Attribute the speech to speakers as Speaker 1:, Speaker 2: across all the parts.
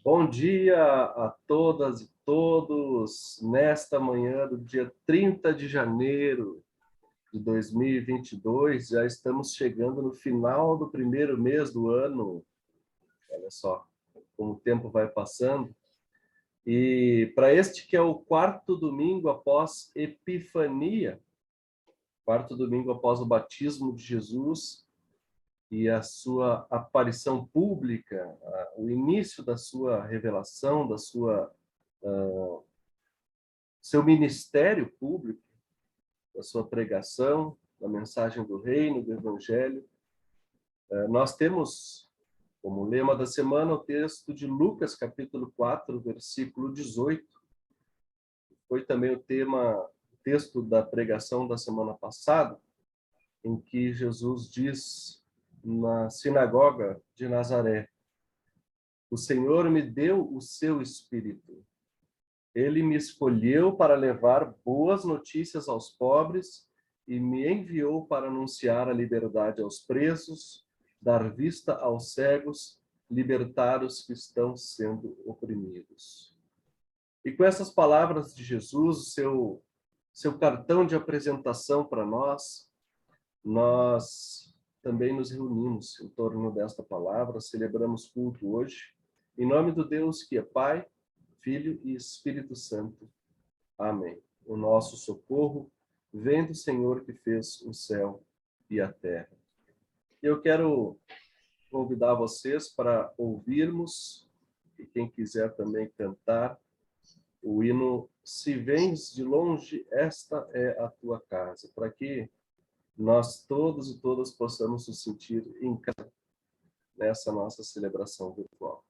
Speaker 1: Bom dia a todas e todos, nesta manhã do dia 30 de janeiro de 2022, já estamos chegando no final do primeiro mês do ano. Olha só como o tempo vai passando. E para este que é o quarto domingo após Epifania, quarto domingo após o batismo de Jesus e a sua aparição pública, o início da sua revelação, da sua seu ministério público, da sua pregação, da mensagem do reino, do evangelho. Nós temos como lema da semana o texto de Lucas, capítulo 4, versículo 18. Foi também o texto da pregação da semana passada, em que Jesus diz na sinagoga de Nazaré: o Senhor me deu o seu Espírito. Ele me escolheu para levar boas notícias aos pobres e me enviou para anunciar a liberdade aos presos, dar vista aos cegos, libertar os que estão sendo oprimidos. E com essas palavras de Jesus, seu cartão de apresentação para nós também nos reunimos em torno desta palavra, celebramos culto hoje, em nome do Deus que é Pai, Filho e Espírito Santo. Amém. O nosso socorro vem do Senhor que fez o céu e a terra. Eu quero convidar vocês para ouvirmos, e quem quiser também cantar, o hino Se Vens de Longe, Esta é a Tua Casa, para que nós todos e todas possamos nos sentir em casa nessa nossa celebração virtual.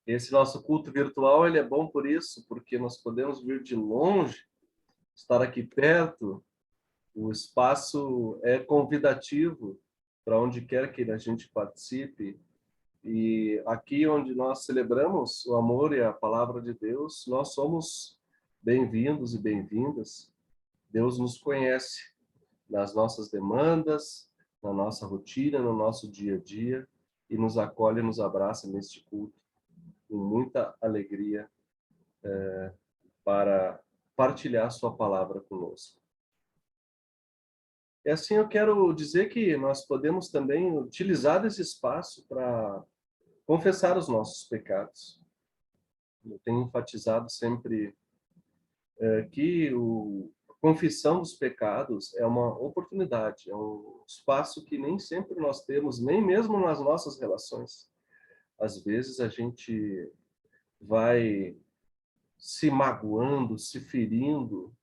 Speaker 1: Esse nosso culto virtual, ele é bom por isso, porque nós podemos vir de longe, estar aqui perto, o espaço é convidativo para onde quer que a gente participe. E aqui onde nós celebramos o amor e a palavra de Deus, nós somos bem-vindos e bem-vindas. Deus nos conhece nas nossas demandas, na nossa rotina, no nosso dia a dia, e nos acolhe e nos abraça neste culto com muita alegria para partilhar sua palavra conosco. E assim eu quero dizer que nós podemos também utilizar esse espaço para confessar os nossos pecados. Eu tenho enfatizado sempre que a confissão dos pecados é uma oportunidade, é um espaço que nem sempre nós temos, nem mesmo nas nossas relações. Às vezes a gente vai se magoando, se ferindo,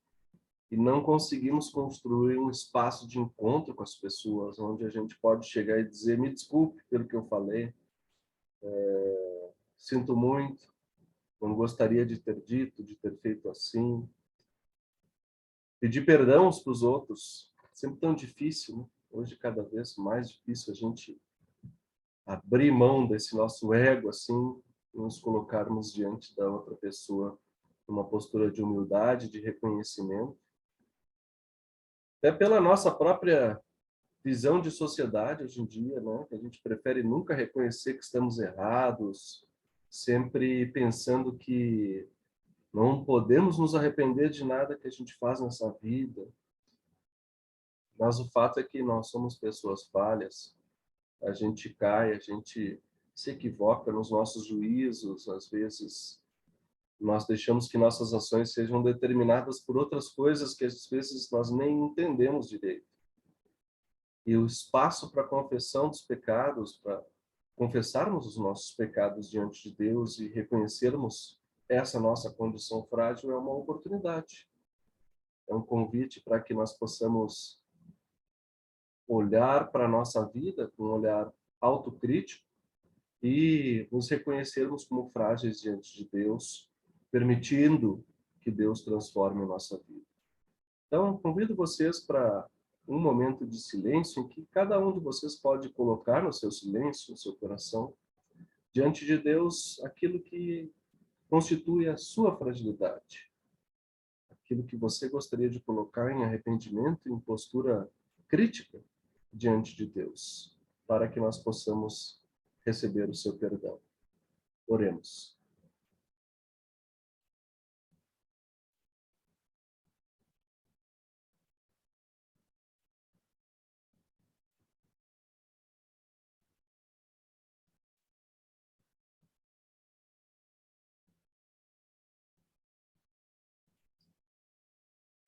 Speaker 1: e não conseguimos construir um espaço de encontro com as pessoas, onde a gente pode chegar e dizer: me desculpe pelo que eu falei, sinto muito, não gostaria de ter dito, de ter feito assim. Pedir perdão uns para os outros, sempre tão difícil, né? Hoje, cada vez mais difícil a gente abrir mão desse nosso ego, assim, e nos colocarmos diante da outra pessoa numa postura de humildade, de reconhecimento, até pela nossa própria visão de sociedade hoje em dia, né? Que a gente prefere nunca reconhecer que estamos errados, sempre pensando que não podemos nos arrepender de nada que a gente faz nessa vida. Mas o fato é que nós somos pessoas falhas, a gente cai, a gente se equivoca nos nossos juízos, às vezes nós deixamos que nossas ações sejam determinadas por outras coisas que às vezes nós nem entendemos direito. E o espaço para a confissão dos pecados, para confessarmos os nossos pecados diante de Deus e reconhecermos essa nossa condição frágil é uma oportunidade. É um convite para que nós possamos olhar para a nossa vida com um olhar autocrítico e nos reconhecermos como frágeis diante de Deus, permitindo que Deus transforme a nossa vida. Então, convido vocês para um momento de silêncio em que cada um de vocês pode colocar no seu silêncio, no seu coração, diante de Deus, aquilo que constitui a sua fragilidade, aquilo que você gostaria de colocar em arrependimento, em postura crítica diante de Deus, para que nós possamos receber o seu perdão. Oremos.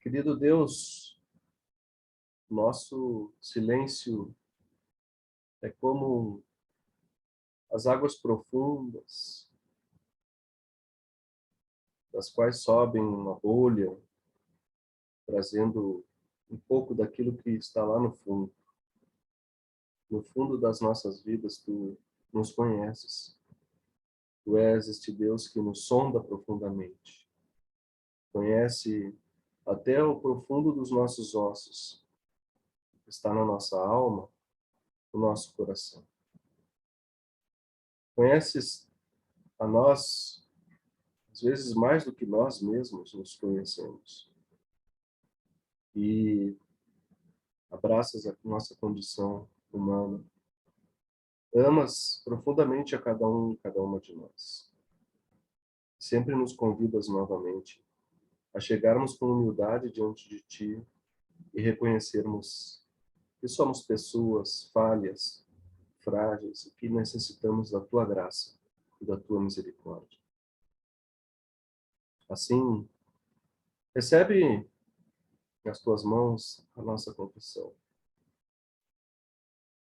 Speaker 1: Querido Deus, nosso silêncio é como as águas profundas, das quais sobem uma bolha, trazendo um pouco daquilo que está lá no fundo. No fundo das nossas vidas, Tu nos conheces. Tu és este Deus que nos sonda profundamente. Conhece até o profundo dos nossos ossos, que está na nossa alma, no nosso coração. Conheces a nós, às vezes mais do que nós mesmos nos conhecemos. E abraças a nossa condição humana. Amas profundamente a cada um e cada uma de nós. Sempre nos convidas novamente a chegarmos com humildade diante de Ti e reconhecermos que somos pessoas falhas, frágeis e que necessitamos da Tua graça e da Tua misericórdia. Assim, recebe nas Tuas mãos a nossa confissão.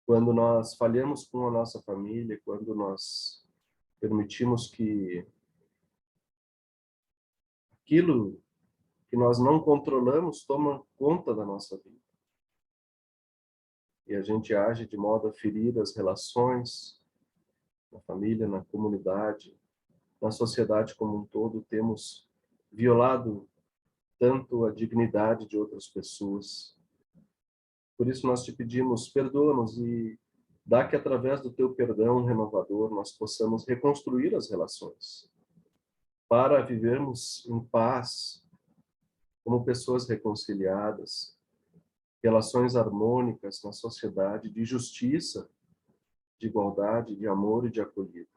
Speaker 1: Quando nós falhamos com a nossa família, quando nós permitimos que aquilo que nós não controlamos toma conta da nossa vida. E a gente age de modo a ferir as relações na família, na comunidade, na sociedade como um todo, temos violado tanto a dignidade de outras pessoas. Por isso nós te pedimos, perdoa-nos e dá que através do teu perdão renovador nós possamos reconstruir as relações para vivermos em paz, como pessoas reconciliadas, relações harmônicas na sociedade, de justiça, de igualdade, de amor e de acolhida.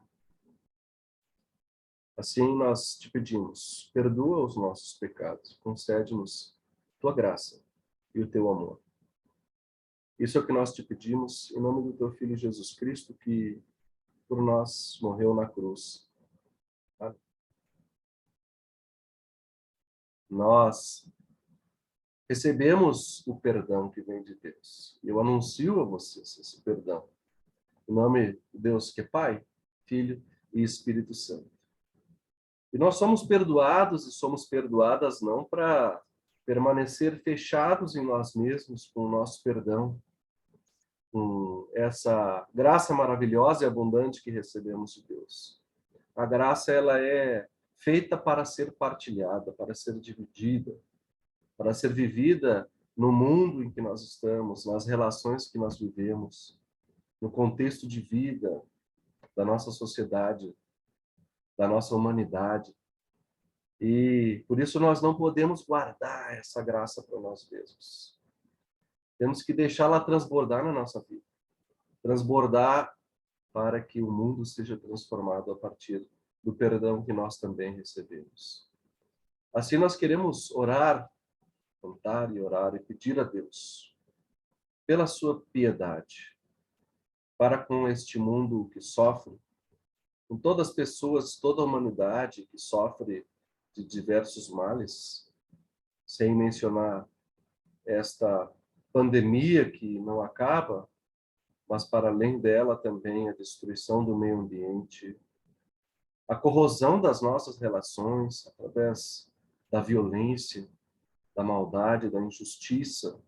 Speaker 1: Assim nós te pedimos, perdoa os nossos pecados, concede-nos tua graça e o teu amor. Isso é o que nós te pedimos, em nome do teu Filho Jesus Cristo, que por nós morreu na cruz. Amém. Nós recebemos o perdão que vem de Deus. Eu anuncio a vocês esse perdão. Em nome de Deus que é Pai, Filho e Espírito Santo. E nós somos perdoados e somos perdoadas não para permanecer fechados em nós mesmos com o nosso perdão, com essa graça maravilhosa e abundante que recebemos de Deus. A graça, ela é feita para ser partilhada, para ser dividida, para ser vivida no mundo em que nós estamos, nas relações que nós vivemos, no contexto de vida da nossa sociedade, da nossa humanidade. E por isso nós não podemos guardar essa graça para nós mesmos. Temos que deixá-la transbordar na nossa vida. Transbordar para que o mundo seja transformado a partir do perdão que nós também recebemos. Assim nós queremos orar, cantar e orar e pedir a Deus pela sua piedade para com este mundo que sofre, com todas as pessoas, toda a humanidade que sofre de diversos males, sem mencionar esta pandemia que não acaba, mas para além dela também a destruição do meio ambiente, a corrosão das nossas relações através da violência, da maldade, da injustiça,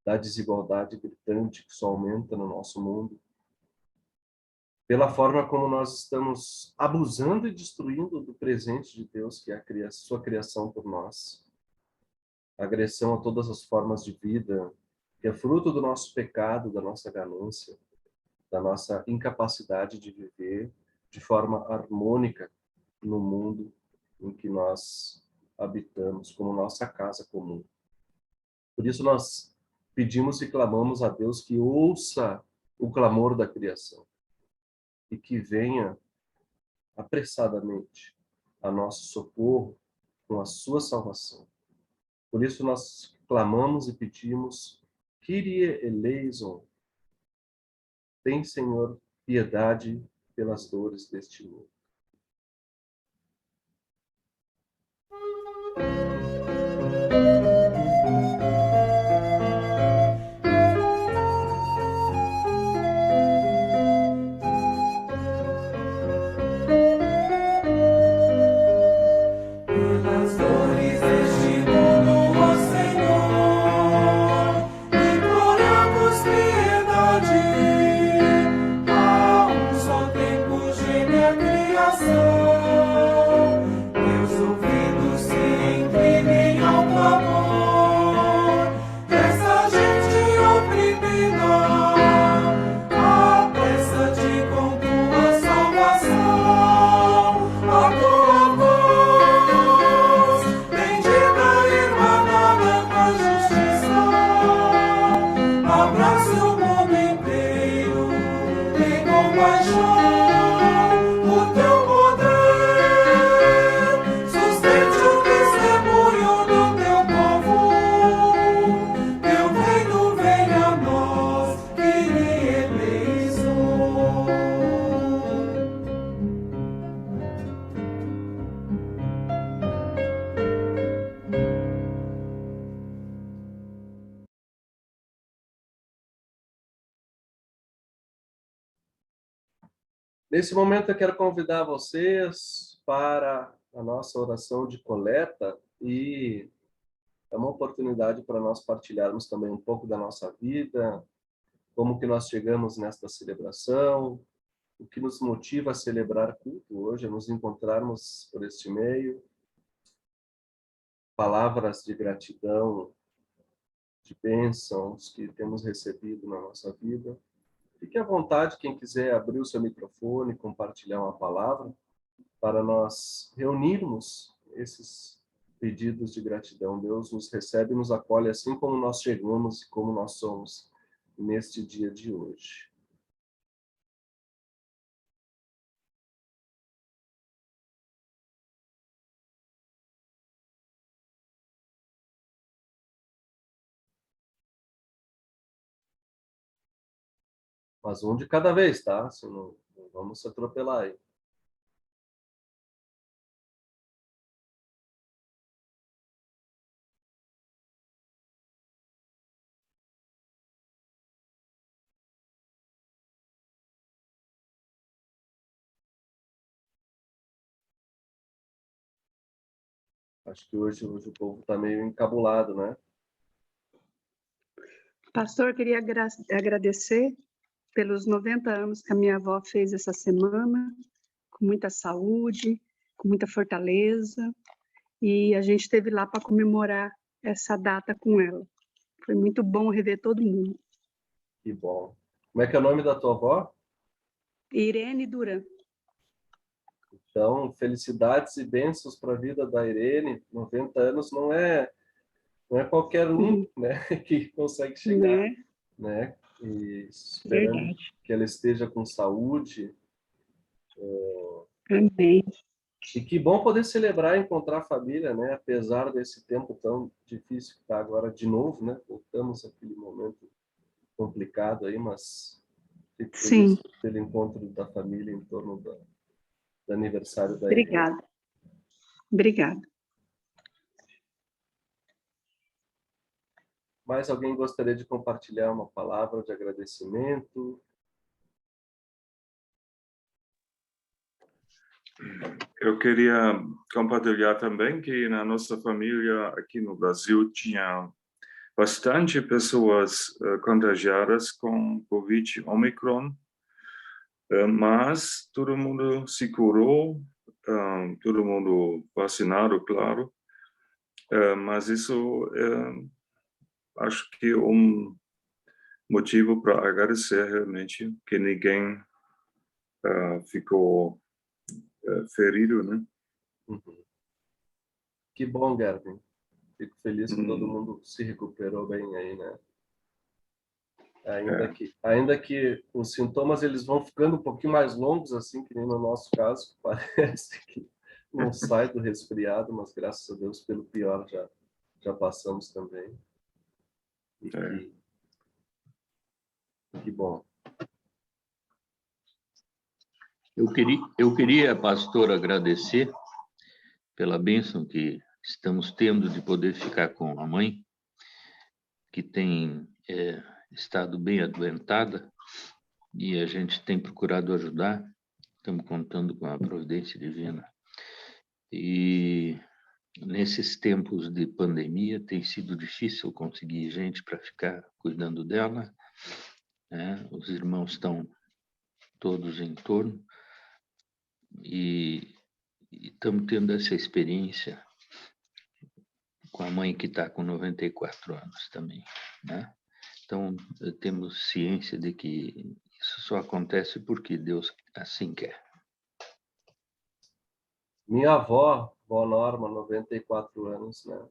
Speaker 1: da desigualdade gritante que só aumenta no nosso mundo, pela forma como nós estamos abusando e destruindo do presente de Deus, que é a sua criação por nós, agressão a todas as formas de vida, que é fruto do nosso pecado, da nossa ganância, da nossa incapacidade de viver de forma harmônica no mundo em que nós habitamos, como nossa casa comum. Por isso nós pedimos e clamamos a Deus que ouça o clamor da criação e que venha apressadamente a nosso socorro com a sua salvação. Por isso nós clamamos e pedimos, Kyrie eleison, tem, Senhor, piedade pelas dores deste mundo.
Speaker 2: Pelas dores deste mundo, ó Senhor, imploramos piedade. A um só tempo geme a criação, teus ouvidos se inclinem ao clamor dessa gente oprimida. Apressa-te com tua salvação, a tua voz bendita irmanada com a justiça. Abrace o mundo inteiro em compaixão, o teu poder sustente o testemunho do teu povo. Teu reino venha a nós, Kyrie eleison.
Speaker 1: Nesse momento eu quero convidar vocês para a nossa oração de coleta e é uma oportunidade para nós partilharmos também um pouco da nossa vida, como que nós chegamos nesta celebração, o que nos motiva a celebrar culto hoje, a nos encontrarmos por este meio, palavras de gratidão, de bênçãos que temos recebido na nossa vida. Fique à vontade, quem quiser abrir o seu microfone, compartilhar uma palavra, para nós reunirmos esses pedidos de gratidão. Deus nos recebe e nos acolhe assim como nós chegamos e como nós somos neste dia de hoje. Mas um de cada vez, tá? Senão não vamos se atropelar aí. Acho que hoje o povo está meio encabulado, né?
Speaker 3: Pastor, queria agradecer pelos 90 anos que a minha avó fez essa semana, com muita saúde, com muita fortaleza, e a gente esteve lá para comemorar essa data com ela. Foi muito bom rever todo mundo.
Speaker 1: Que bom. Como é que é o nome da tua avó?
Speaker 3: Irene Duran.
Speaker 1: Então, felicidades e bênçãos para a vida da Irene. 90 anos não é qualquer um, né, que consegue chegar,
Speaker 3: Né?
Speaker 1: né? E esperando
Speaker 3: Verdade.
Speaker 1: que ela esteja com saúde.
Speaker 3: Amém.
Speaker 1: E que bom poder celebrar e encontrar a família, né? Apesar desse tempo tão difícil que está agora de novo, né? Voltamos àquele momento complicado aí, mas fico feliz
Speaker 3: Sim,
Speaker 1: pelo encontro da família em torno do aniversário da Irene.
Speaker 3: obrigada. Obrigada.
Speaker 1: Mais alguém gostaria de compartilhar uma palavra de agradecimento?
Speaker 4: Eu queria compartilhar também que na nossa família aqui no Brasil tinha bastante pessoas contagiadas com Covid Omicron, mas todo mundo se curou, todo mundo vacinado, claro, mas isso acho que é um motivo para agradecer realmente que ninguém ficou ferido, né?
Speaker 1: Uhum. Que bom, Gervin. Fico feliz que todo mundo se recuperou bem aí, né? Ainda que os sintomas eles vão ficando um pouquinho mais longos, assim, que nem no nosso caso, parece que não sai do resfriado, mas graças a Deus pelo pior já passamos também. E que bom.
Speaker 5: Eu queria, pastor, agradecer pela bênção que estamos tendo de poder ficar com a mãe, que tem estado bem adoentada, e a gente tem procurado ajudar, estamos contando com a providência divina. E nesses tempos de pandemia tem sido difícil conseguir gente para ficar cuidando dela, né? Os irmãos estão todos em torno, e estamos tendo essa experiência com a mãe que está com 94 anos também, né? Então, temos ciência de que isso só acontece porque Deus assim quer.
Speaker 1: Minha avó, vó Norma, 94 anos, né?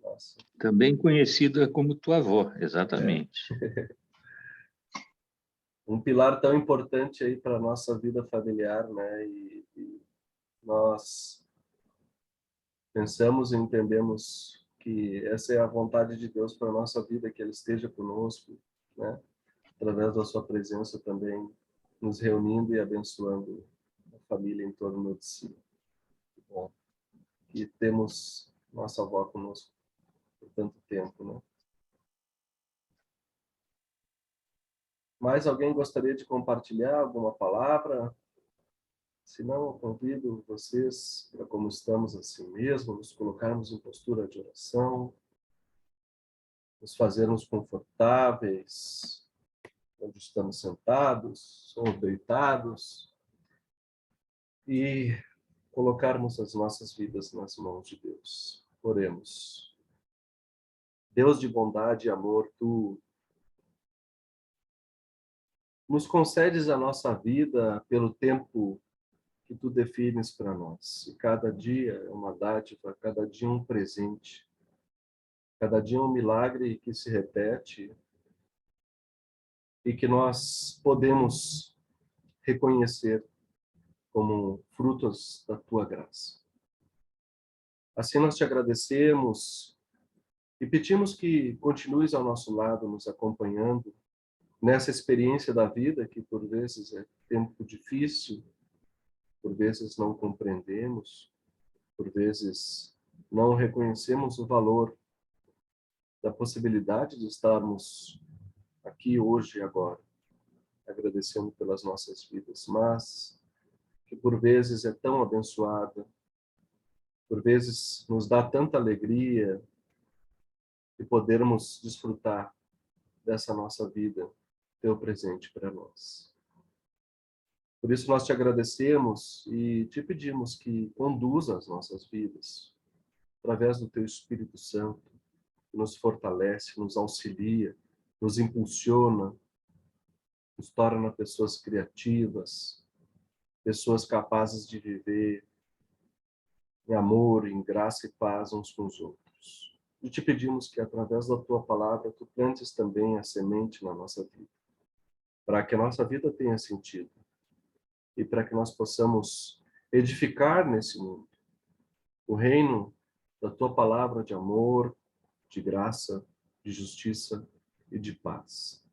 Speaker 1: Nossa.
Speaker 5: Também conhecida como tua avó, exatamente.
Speaker 1: Um pilar tão importante aí para a nossa vida familiar, né? E nós pensamos e entendemos que essa é a vontade de Deus para a nossa vida, que Ele esteja conosco, né? Através da sua presença também, nos reunindo e abençoando a família em torno de si. Bom, que temos nossa avó conosco por tanto tempo, né? Mais alguém gostaria de compartilhar alguma palavra? Se não, eu convido vocês, para como estamos assim mesmo, nos colocarmos em postura de oração, nos fazermos confortáveis, onde estamos sentados ou deitados, e colocarmos as nossas vidas nas mãos de Deus. Oremos. Deus de bondade e amor, Tu nos concedes a nossa vida pelo tempo que Tu defines para nós. E cada dia é uma dádiva, cada dia um presente, cada dia um milagre que se repete e que nós podemos reconhecer como frutos da Tua graça. Assim nós Te agradecemos e pedimos que continues ao nosso lado, nos acompanhando nessa experiência da vida que por vezes é tempo difícil, por vezes não compreendemos, por vezes não reconhecemos o valor da possibilidade de estarmos aqui hoje e agora, agradecendo pelas nossas vidas, mas que por vezes é tão abençoada, por vezes nos dá tanta alegria de podermos desfrutar dessa nossa vida, teu presente para nós. Por isso nós te agradecemos e te pedimos que conduza as nossas vidas através do teu Espírito Santo, que nos fortalece, nos auxilia, nos impulsiona, nos torna pessoas criativas, pessoas capazes de viver em amor, em graça e paz uns com os outros. E te pedimos que através da tua palavra tu plantes também a semente na nossa vida, para que a nossa vida tenha sentido e para que nós possamos edificar nesse mundo o reino da tua palavra de amor, de graça, de justiça e de paz.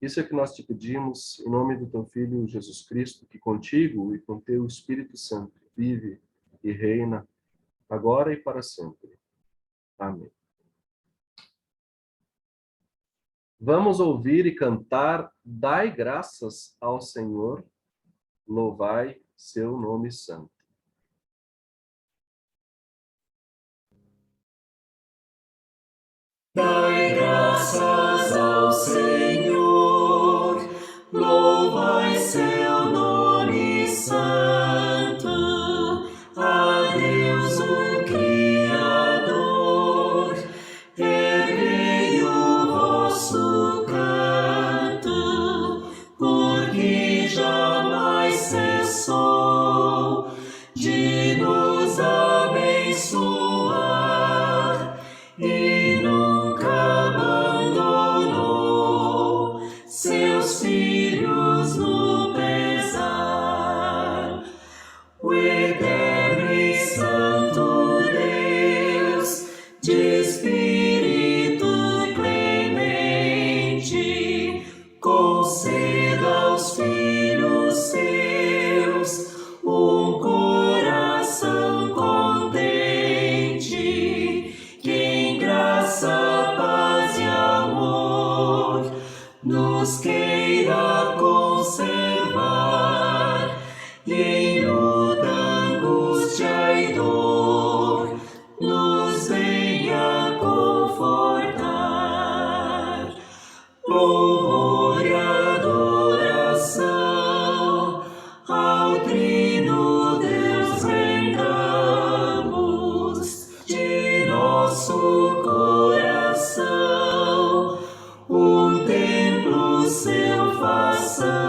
Speaker 1: Isso é que nós te pedimos em nome do teu Filho Jesus Cristo, que contigo e com teu Espírito Santo vive e reina agora e para sempre. Amém. Vamos ouvir e cantar Dai graças ao Senhor, louvai seu nome santo.
Speaker 2: Dai graças ao Senhor, louvai seu nome santo, a Deus o Criador, erguei o vosso canto, porque jamais cessou de nos abençoar e nunca abandonou seus filhos no pesar. O eterno e santo Deus, de Espírito clemente, conceda aos filhos seus um coração contente, que em graça, paz e amor nos queira conservar, e em luta, angústia e dor nos venha confortar. Louvor e adoração ao Trino Deus rendamos, de nosso coração um templo seu façamos,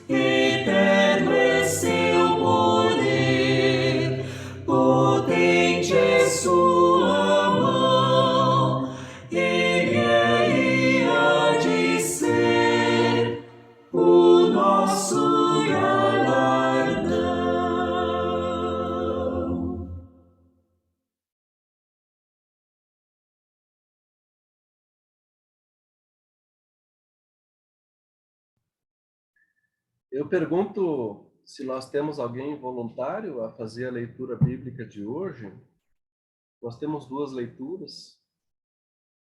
Speaker 2: eterno é seu poder, potente é sua mão, ele é e há de ser o nosso galardão.
Speaker 1: Eu pergunto se nós temos alguém voluntário a fazer a leitura bíblica de hoje. Nós temos duas leituras.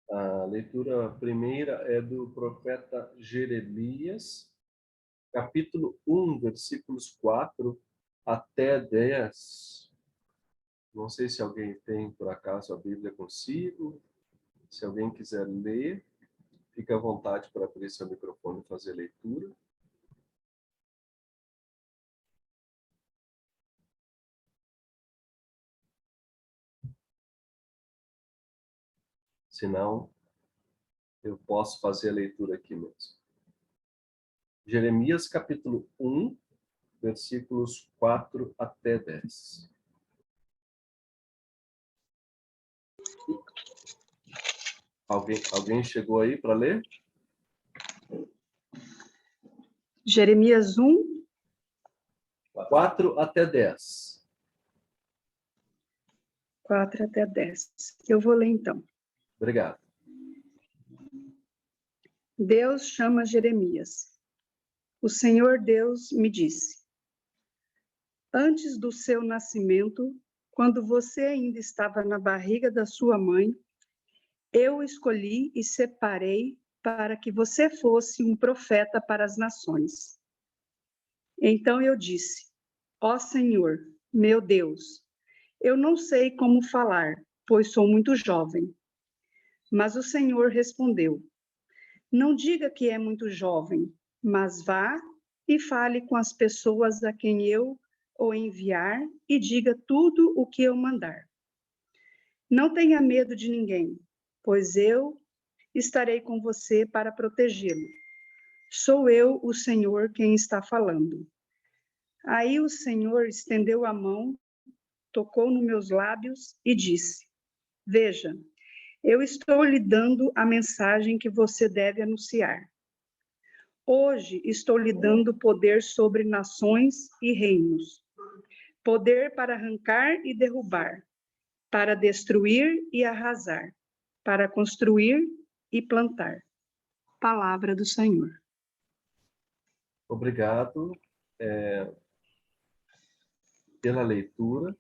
Speaker 1: A leitura primeira é do profeta Jeremias, capítulo 1, versículos 4 até 10. Não sei se alguém tem, por acaso, a Bíblia consigo. Se alguém quiser ler, fique à vontade para abrir seu microfone e fazer a leitura. Se não, eu posso fazer a leitura aqui mesmo. Jeremias, capítulo 1, versículos 4 até 10. Alguém chegou aí para ler?
Speaker 3: Jeremias 1,
Speaker 1: 4 até 10.
Speaker 3: 4 até 10. Eu vou ler então.
Speaker 1: Obrigado.
Speaker 3: Deus chama Jeremias. O Senhor Deus me disse: antes do seu nascimento, quando você ainda estava na barriga da sua mãe, eu escolhi e separei para que você fosse um profeta para as nações. Então eu disse: ó Senhor, Meu Deus, eu não sei como falar, pois sou muito jovem. Mas o Senhor respondeu: Não diga que é muito jovem, mas vá e fale com as pessoas a quem eu o enviar e diga tudo o que eu mandar. Não tenha medo de ninguém, pois eu estarei com você para protegê-lo. Sou eu, o Senhor, quem está falando. Aí o Senhor estendeu a mão, tocou nos meus lábios e disse: Veja, eu estou lhe dando a mensagem que você deve anunciar. Hoje estou lhe dando poder sobre nações e reinos, poder para arrancar e derrubar, para destruir e arrasar, para construir e plantar. Palavra do Senhor.
Speaker 1: Obrigado pela leitura.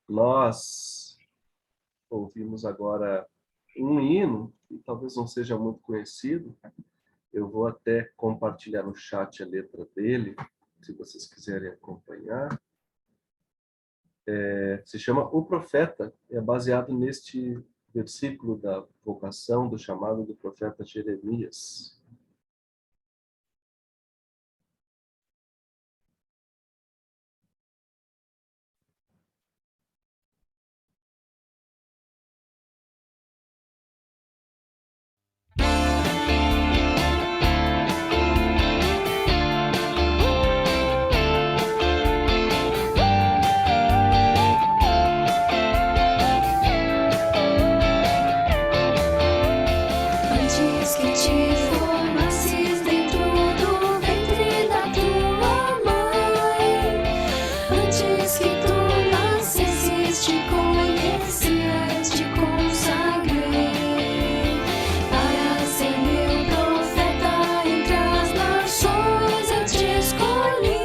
Speaker 1: Nós ouvimos agora um hino, que talvez não seja muito conhecido. Eu vou até compartilhar no chat a letra dele, se vocês quiserem acompanhar. Se chama O Profeta, é baseado neste versículo da vocação, do chamado do profeta Jeremias.
Speaker 2: Antes que te formasses dentro do ventre da tua mãe, antes que tu nascesses, te conheci, te consagrei para ser meu profeta entre as nações. Eu te escolhi,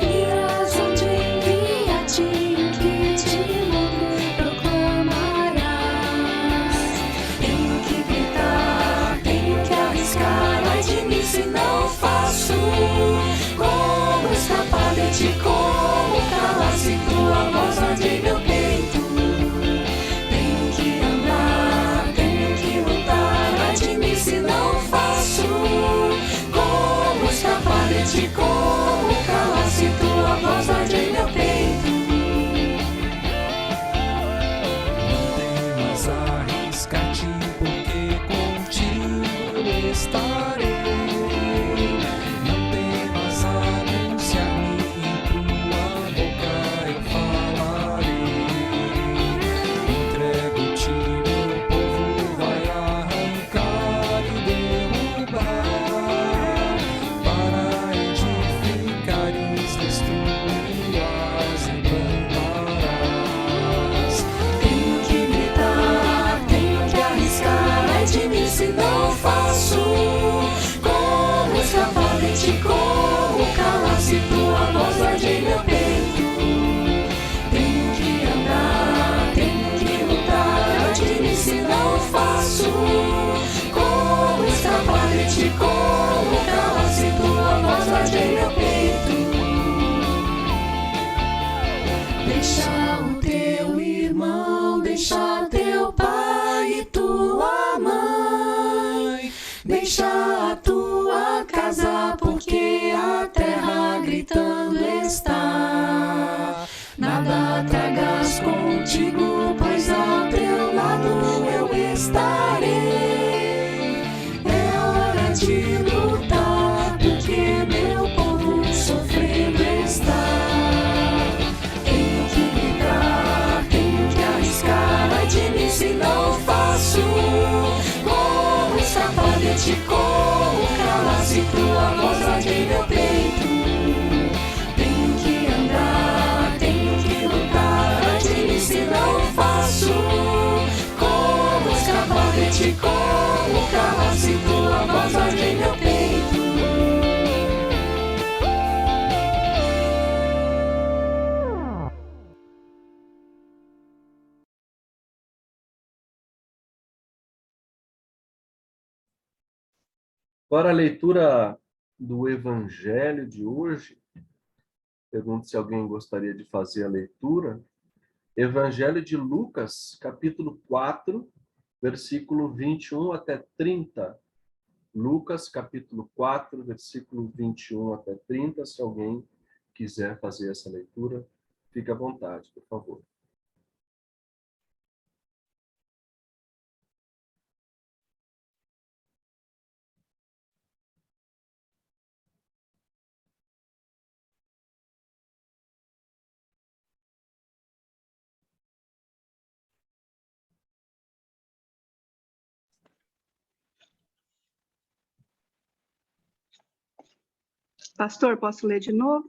Speaker 2: irás onde envia-te, o que te mando proclamarás. Tenho que gritar, tenho que arriscar, ai de mim se não faço. Como escapar de ti, como calar se tua voz arde em meu peito. Tenho que andar, tenho que lutar, ai de mim se não faço. Como escapar de ti, como calar se tua voz arde em meu peito.
Speaker 6: Não temas arriscar-te, porque contigo eu estarei. Não temas anunciar-me, em tua boca eu falarei. Entrego-te, meu povo vai arrancar e derrubar, para edificares, destruirás e plantarás.
Speaker 2: Tenho que gritar, tenho que arriscar, ai de mim se não faço. Como escapar de ti, como calar se tua voz arde em meu peito. Tenho que andar, tenho que lutar, ai de mim se não faço. Como escapar de ti, como calar se tua voz arde em meu peito. Deixa o teu irmão, deixa teu pai e tua mãe, deixa a tua casa, porque a terra gritando está. Nada tragas contigo, pois ao teu lado eu estarei. É hora de lutar, porque meu povo sofrendo está. Tenho que gritar, tenho que arriscar, ai de mim se não faço. Como escapar de ti, como calar se tua voz arde em meu peito. Tenho que andar, tenho que lutar, ai de mim se não faço. Como escapar de ti, como calar se tua voz arde em meu peito.
Speaker 1: Para a leitura do Evangelho de hoje, Pergunto se alguém gostaria de fazer a leitura. Evangelho de Lucas, capítulo 4, versículo 21 até 30. Lucas, capítulo 4, versículo 21 até 30. Se alguém quiser fazer essa leitura, fique à vontade, por favor.
Speaker 3: Pastor, posso ler de novo?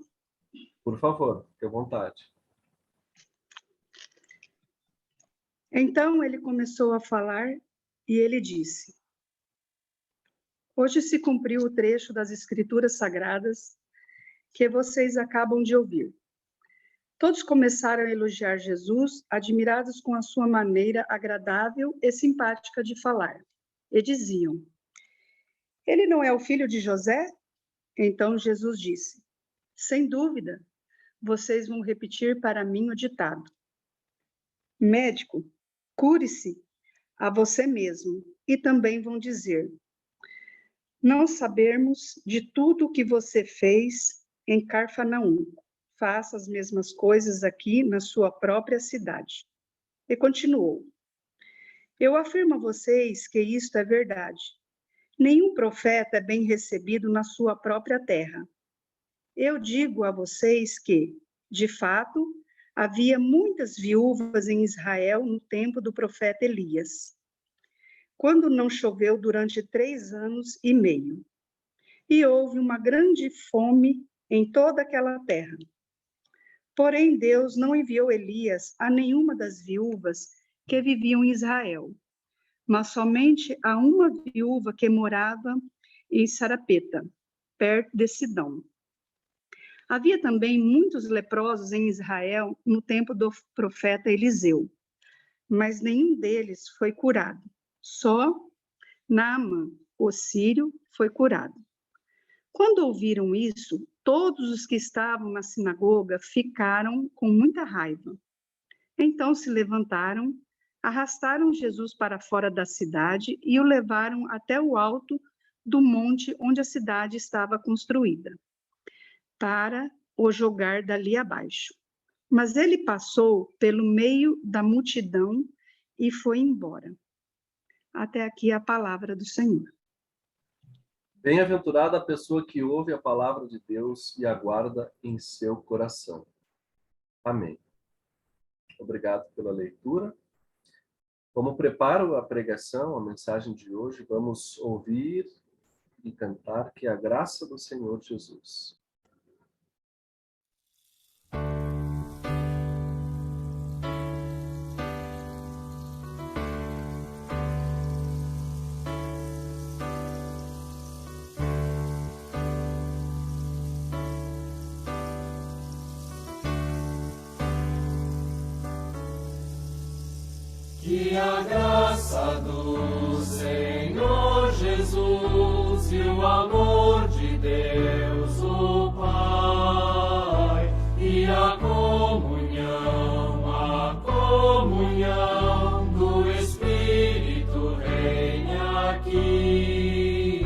Speaker 1: Por favor, fique à vontade.
Speaker 3: Então ele começou a falar e ele disse: Hoje se cumpriu o trecho das Escrituras Sagradas que vocês acabam de ouvir. Todos começaram a elogiar Jesus, admirados com a sua maneira agradável e simpática de falar. E diziam: Ele não é o filho de José? Então Jesus disse: Sem dúvida, vocês vão repetir para mim o ditado: Médico, cure-se a você mesmo. E também vão dizer: Não sabemos de tudo o que você fez em Cafarnaum. Faça as mesmas coisas aqui na sua própria cidade. E continuou: Eu afirmo a vocês que isto é verdade. Nenhum profeta é bem recebido na sua própria terra. Eu digo a vocês que, de fato, havia muitas viúvas em Israel no tempo do profeta Elias, quando não choveu durante 3 anos e meio. E houve uma grande fome em toda aquela terra. Porém, Deus não enviou Elias a nenhuma das viúvas que viviam em Israel, mas somente a uma viúva que morava em Sarepta, perto de Sidom. Havia também muitos leprosos em Israel no tempo do profeta Eliseu, mas nenhum deles foi curado. Só Naamã, o sírio, foi curado. Quando ouviram isso, todos os que estavam na sinagoga ficaram com muita raiva. Então se levantaram, arrastaram Jesus para fora da cidade e o levaram até o alto do monte onde a cidade estava construída, para o jogar dali abaixo. Mas ele passou pelo meio da multidão e foi embora. Até aqui a palavra do Senhor.
Speaker 1: Bem-aventurada a pessoa que ouve a palavra de Deus e aguarda em seu coração. Amém. Obrigado pela leitura. Como preparo a pregação, a mensagem de hoje, vamos ouvir e cantar que a graça do Senhor Jesus.
Speaker 6: Que a graça do Senhor Jesus e o amor de Deus o Pai e a comunhão do Espírito reine aqui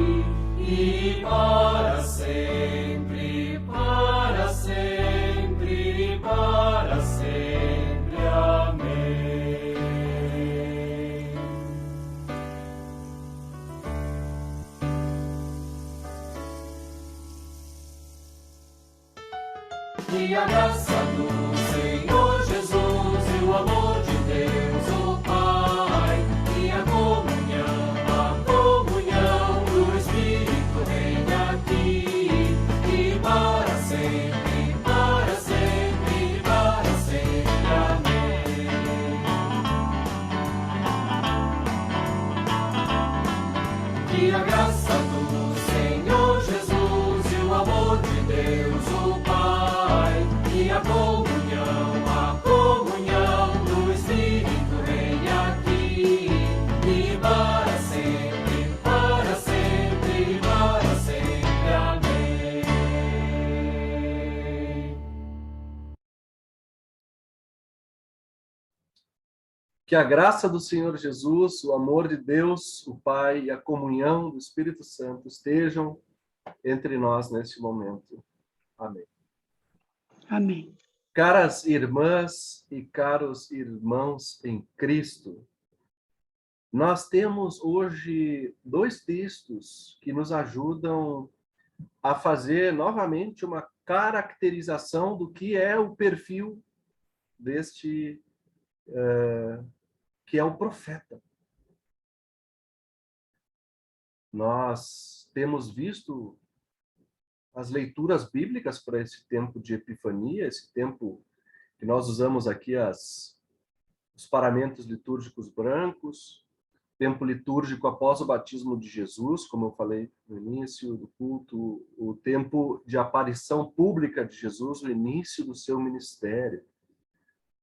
Speaker 6: e para sempre, para sempre, para sempre. Amém. Que a graça do Senhor Jesus e o amor de Deus o Pai e a comunhão do Espírito reine aqui e para sempre, para sempre, para sempre. Amém. Que a graça do Senhor Jesus e o amor de Deus o Pai e a comunhão
Speaker 1: Que a graça do Senhor Jesus, o amor de Deus, o Pai e a comunhão do Espírito Santo estejam entre nós neste momento. Amém.
Speaker 3: Amém.
Speaker 1: Caras irmãs e caros irmãos em Cristo, nós temos hoje 2 textos que nos ajudam a fazer novamente uma caracterização do que é o perfil deste, que é o profeta. Nós temos visto as leituras bíblicas para esse tempo de Epifania, esse tempo que nós usamos aqui os paramentos litúrgicos brancos, tempo litúrgico após o batismo de Jesus, como eu falei no início do culto, o tempo de aparição pública de Jesus, o início do seu ministério.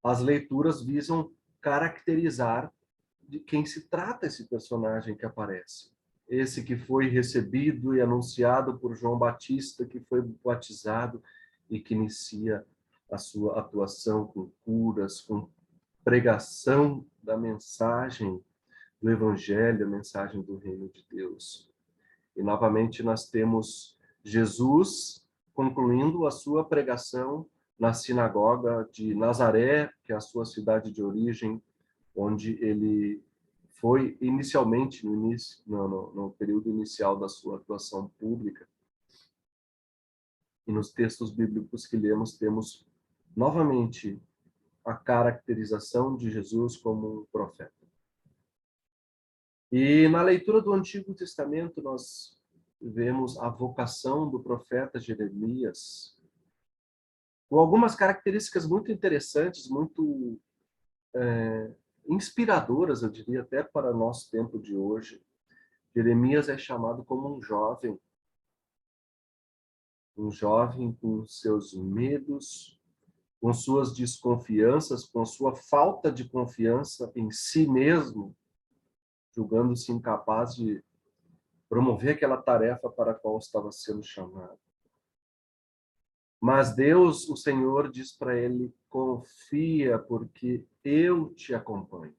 Speaker 1: As leituras visam caracterizar de quem se trata esse personagem que aparece. Esse que foi recebido e anunciado por João Batista, que foi batizado e que inicia a sua atuação com curas, com pregação da mensagem do Evangelho, a mensagem do Reino de Deus. E novamente nós temos Jesus concluindo a sua pregação na sinagoga de Nazaré, que é a sua cidade de origem, onde ele foi inicialmente, no período inicial da sua atuação pública. E nos textos bíblicos que lemos, temos novamente a caracterização de Jesus como um profeta. E na leitura do Antigo Testamento, nós vemos a vocação do profeta Jeremias, com algumas características muito interessantes, muito inspiradoras, eu diria, até para o nosso tempo de hoje. Jeremias é chamado como um jovem com seus medos, com suas desconfianças, com sua falta de confiança em si mesmo, julgando-se incapaz de promover aquela tarefa para a qual estava sendo chamado. Mas Deus, o Senhor, diz para ele: confia, porque eu te acompanho.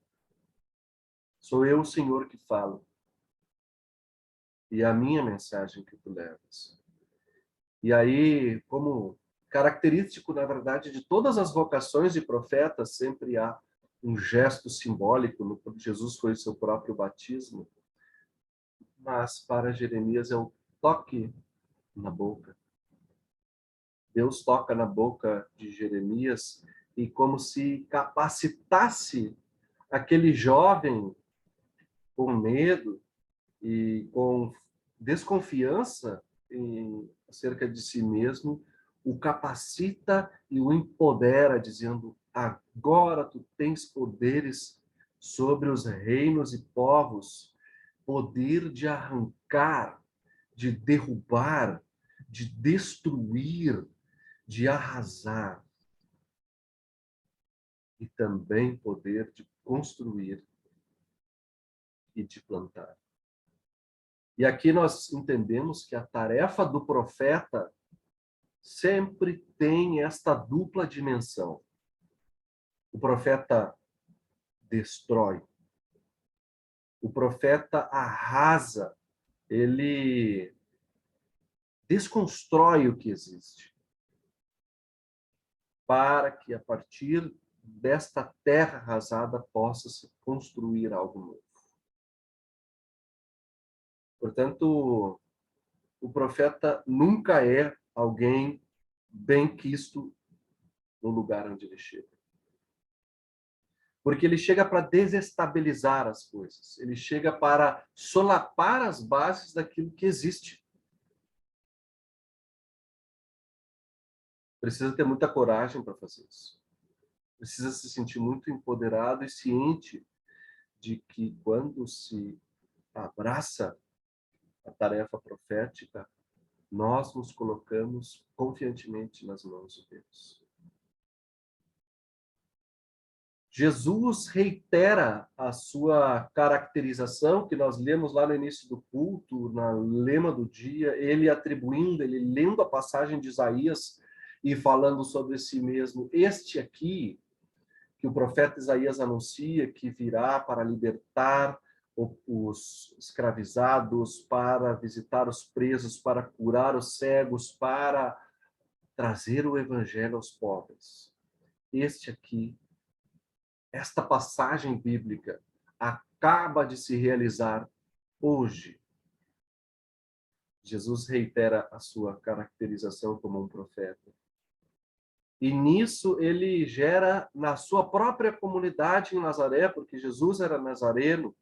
Speaker 1: Sou eu, o Senhor, que falo. E é a minha mensagem que tu levas. E aí, como característico, na verdade, de todas as vocações de profetas, sempre há um gesto simbólico. Jesus foi seu próprio batismo. Mas para Jeremias é o toque na boca. Deus toca na boca de Jeremias e como se capacitasse aquele jovem com medo e com desconfiança acerca de si mesmo, o capacita e o empodera, dizendo: agora tu tens poderes sobre os reinos e povos, poder de arrancar, de derrubar, de destruir, de arrasar, e também poder de construir e de plantar. E aqui nós entendemos que a tarefa do profeta sempre tem esta dupla dimensão. O profeta destrói. O profeta arrasa. Ele desconstrói o que existe, para que a partir desta terra arrasada possa se construir algo novo. Portanto, o profeta nunca é alguém bem-quisto no lugar onde ele chega. Porque ele chega para desestabilizar as coisas. Ele chega para solapar as bases daquilo que existe. Precisa ter muita coragem para fazer isso. Precisa se sentir muito empoderado e ciente de que quando se abraça a tarefa profética, nós nos colocamos confiantemente nas mãos de Deus. Jesus reitera a sua caracterização, que nós lemos lá no início do culto, na lema do dia, ele lendo a passagem de Isaías e falando sobre si mesmo: este aqui que o profeta Isaías anuncia que virá para libertar os escravizados, para visitar os presos, para curar os cegos, para trazer o evangelho aos pobres. Esta passagem bíblica acaba de se realizar hoje. Jesus reitera a sua caracterização como um profeta. E nisso ele gera na sua própria comunidade em Nazaré, porque Jesus era nazareno,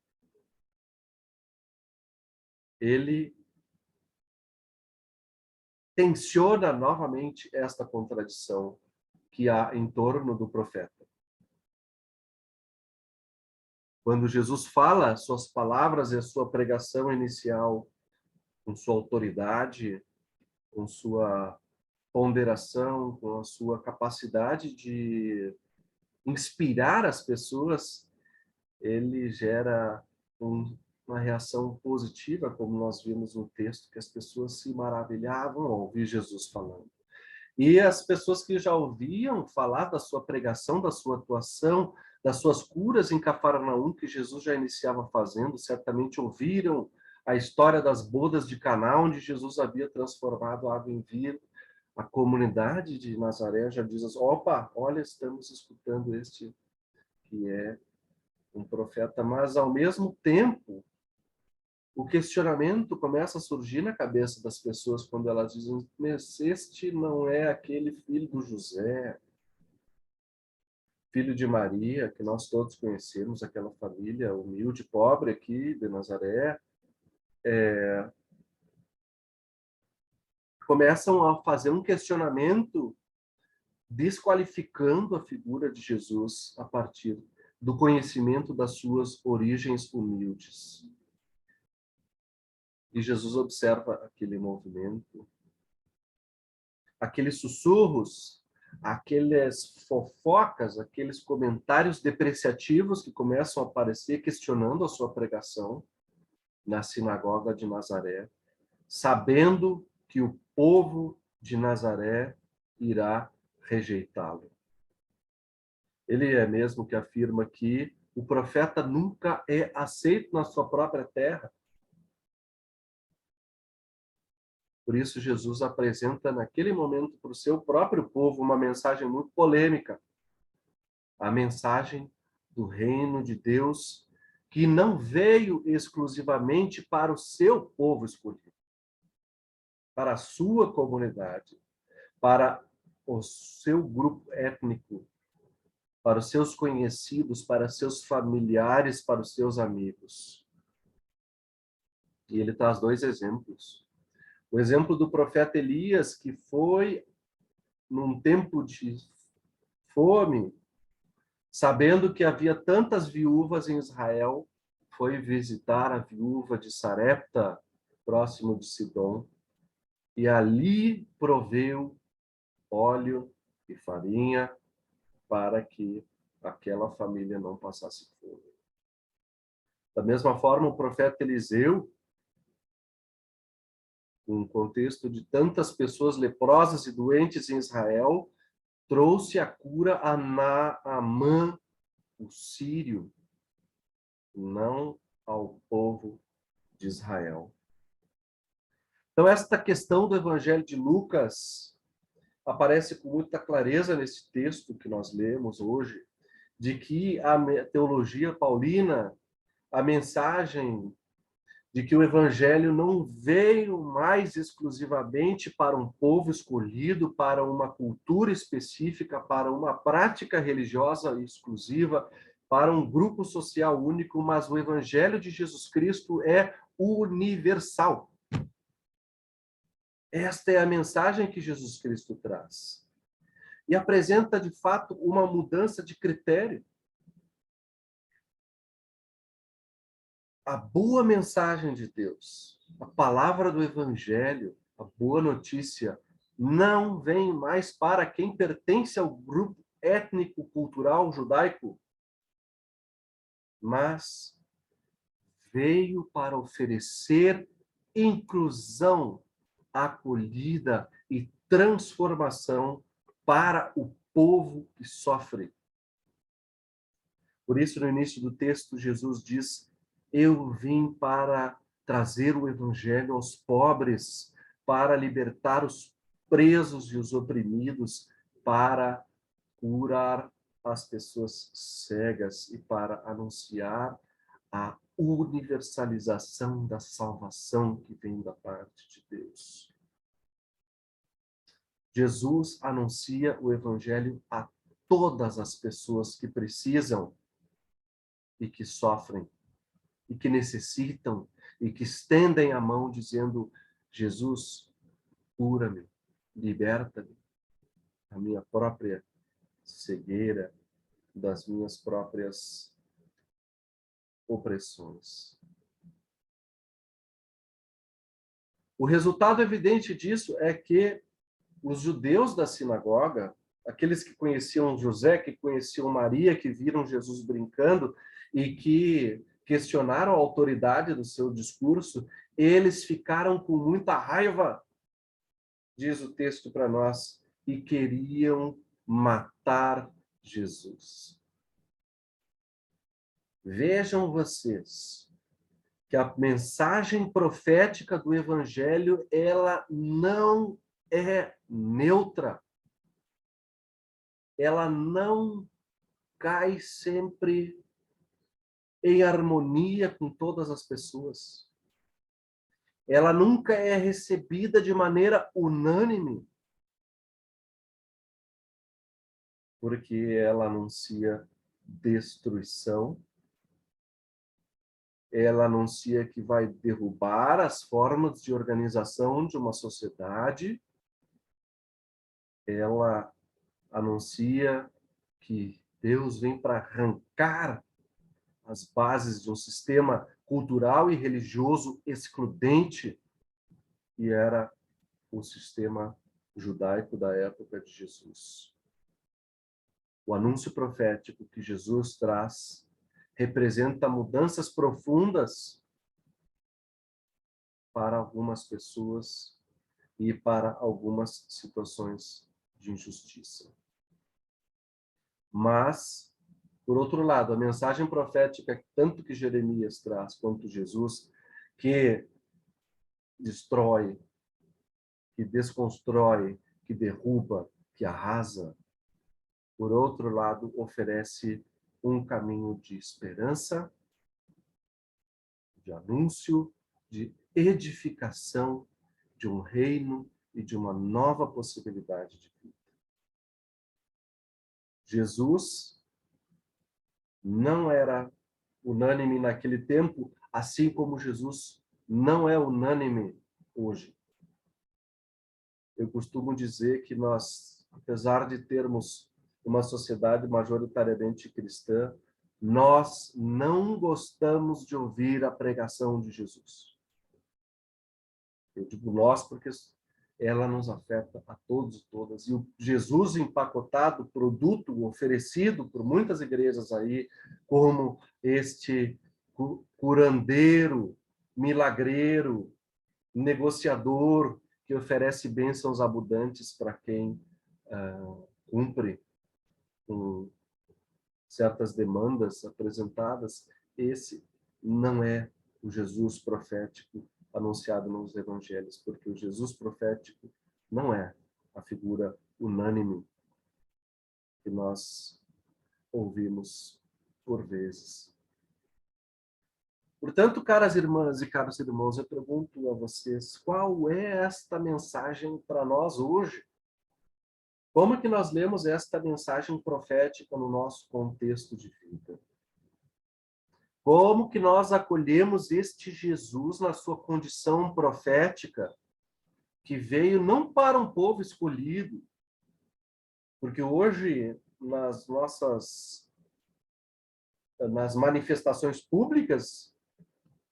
Speaker 1: ele tensiona novamente esta contradição que há em torno do profeta. Quando Jesus fala suas palavras e a sua pregação inicial com sua autoridade, com sua ponderação, com a sua capacidade de inspirar as pessoas, ele gera uma reação positiva, como nós vimos no texto, que as pessoas se maravilhavam ao ouvir Jesus falando. E as pessoas que já ouviam falar da sua pregação, da sua atuação, das suas curas em Cafarnaum, que Jesus já iniciava fazendo, certamente ouviram a história das bodas de Caná, onde Jesus havia transformado água em vinho. A comunidade de Nazaré já diz assim, opa, olha, estamos escutando este que é um profeta, mas ao mesmo tempo, o questionamento começa a surgir na cabeça das pessoas quando elas dizem, mas este não é aquele filho do José, filho de Maria, que nós todos conhecemos, aquela família humilde, pobre aqui de Nazaré, começam a fazer um questionamento desqualificando a figura de Jesus a partir do conhecimento das suas origens humildes. E Jesus observa aquele movimento, aqueles sussurros, aquelas fofocas, aqueles comentários depreciativos que começam a aparecer questionando a sua pregação na sinagoga de Nazaré, sabendo que o povo de Nazaré irá rejeitá-lo. Ele é mesmo que afirma que o profeta nunca é aceito na sua própria terra. Por isso, Jesus apresenta naquele momento para o seu próprio povo uma mensagem muito polêmica. A mensagem do reino de Deus, que não veio exclusivamente para o seu povo escolhido, para a sua comunidade, para o seu grupo étnico, para os seus conhecidos, para seus familiares, para os seus amigos. E ele traz dois exemplos. O exemplo do profeta Elias, que foi num tempo de fome, sabendo que havia tantas viúvas em Israel, foi visitar a viúva de Sarepta, próximo de Sidom, e ali proveu óleo e farinha para que aquela família não passasse fome. Da mesma forma, o profeta Eliseu, num contexto de tantas pessoas leprosas e doentes em Israel, trouxe a cura a Naamã, o sírio, não ao povo de Israel. Então, esta questão do Evangelho de Lucas aparece com muita clareza nesse texto que nós lemos hoje, de que a teologia paulina, a mensagem de que o Evangelho não veio mais exclusivamente para um povo escolhido, para uma cultura específica, para uma prática religiosa exclusiva, para um grupo social único, mas o Evangelho de Jesus Cristo é universal. Esta é a mensagem que Jesus Cristo traz. E apresenta, de fato, uma mudança de critério. A boa mensagem de Deus, a palavra do Evangelho, a boa notícia, não vem mais para quem pertence ao grupo étnico-cultural judaico, mas veio para oferecer inclusão, acolhida e transformação para o povo que sofre, Por isso, no início do texto, Jesus diz: eu vim para trazer o evangelho aos pobres, para libertar os presos e os oprimidos, para curar as pessoas cegas e para anunciar a universalização da salvação que vem da parte de Deus. Jesus anuncia o evangelho a todas as pessoas que precisam e que sofrem e que necessitam e que estendem a mão dizendo: Jesus, cura-me, liberta-me da minha própria cegueira, das minhas próprias opressões. O resultado evidente disso é que os judeus da sinagoga, aqueles que conheciam José, que conheciam Maria, que viram Jesus brincando e que questionaram a autoridade do seu discurso, eles ficaram com muita raiva, diz o texto para nós, e queriam matar Jesus. Vejam vocês que a mensagem profética do evangelho, ela não é neutra. Ela não cai sempre em harmonia com todas as pessoas. Ela nunca é recebida de maneira unânime, porque ela anuncia destruição, ela anuncia que vai derrubar as formas de organização de uma sociedade, ela anuncia que Deus vem para arrancar as bases de um sistema cultural e religioso excludente, que era o sistema judaico da época de Jesus. O anúncio profético que Jesus traz representa mudanças profundas para algumas pessoas e para algumas situações de injustiça. Mas, por outro lado, a mensagem profética, tanto que Jeremias traz quanto Jesus, que destrói, que desconstrói, que derruba, que arrasa, por outro lado, oferece um caminho de esperança, de anúncio, de edificação de um reino e de uma nova possibilidade de vida. Jesus não era unânime naquele tempo, assim como Jesus não é unânime hoje. Eu costumo dizer que nós, apesar de termos uma sociedade majoritariamente cristã, nós não gostamos de ouvir a pregação de Jesus. Eu digo nós porque ela nos afeta a todos e todas. E o Jesus empacotado, produto oferecido por muitas igrejas aí, como este curandeiro, milagreiro, negociador, que oferece bênçãos abundantes para quem cumpre com certas demandas apresentadas, esse não é o Jesus profético anunciado nos evangelhos, porque o Jesus profético não é a figura unânime que nós ouvimos por vezes. Portanto, caras irmãs e caros irmãos, eu pergunto a vocês, qual é esta mensagem para nós hoje? Como é que nós lemos esta mensagem profética no nosso contexto de vida? Como que nós acolhemos este Jesus na sua condição profética, que veio não para um povo escolhido, porque hoje, nas manifestações públicas,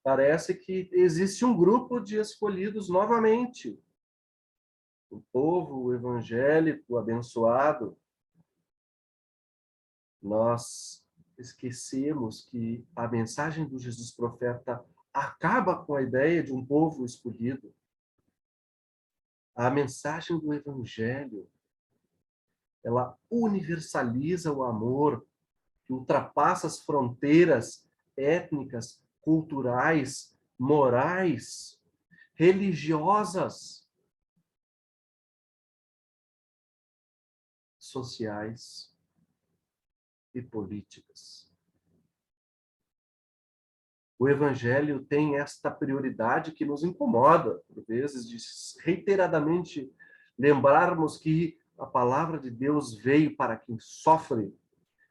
Speaker 1: parece que existe um grupo de escolhidos novamente. O povo evangélico abençoado. Nós esquecemos que a mensagem do Jesus profeta acaba com a ideia de um povo escolhido. A mensagem do evangelho, ela universaliza o amor que ultrapassa as fronteiras étnicas, culturais, morais, religiosas, sociais e políticas. O Evangelho tem esta prioridade que nos incomoda, por vezes, de reiteradamente lembrarmos que a palavra de Deus veio para quem sofre,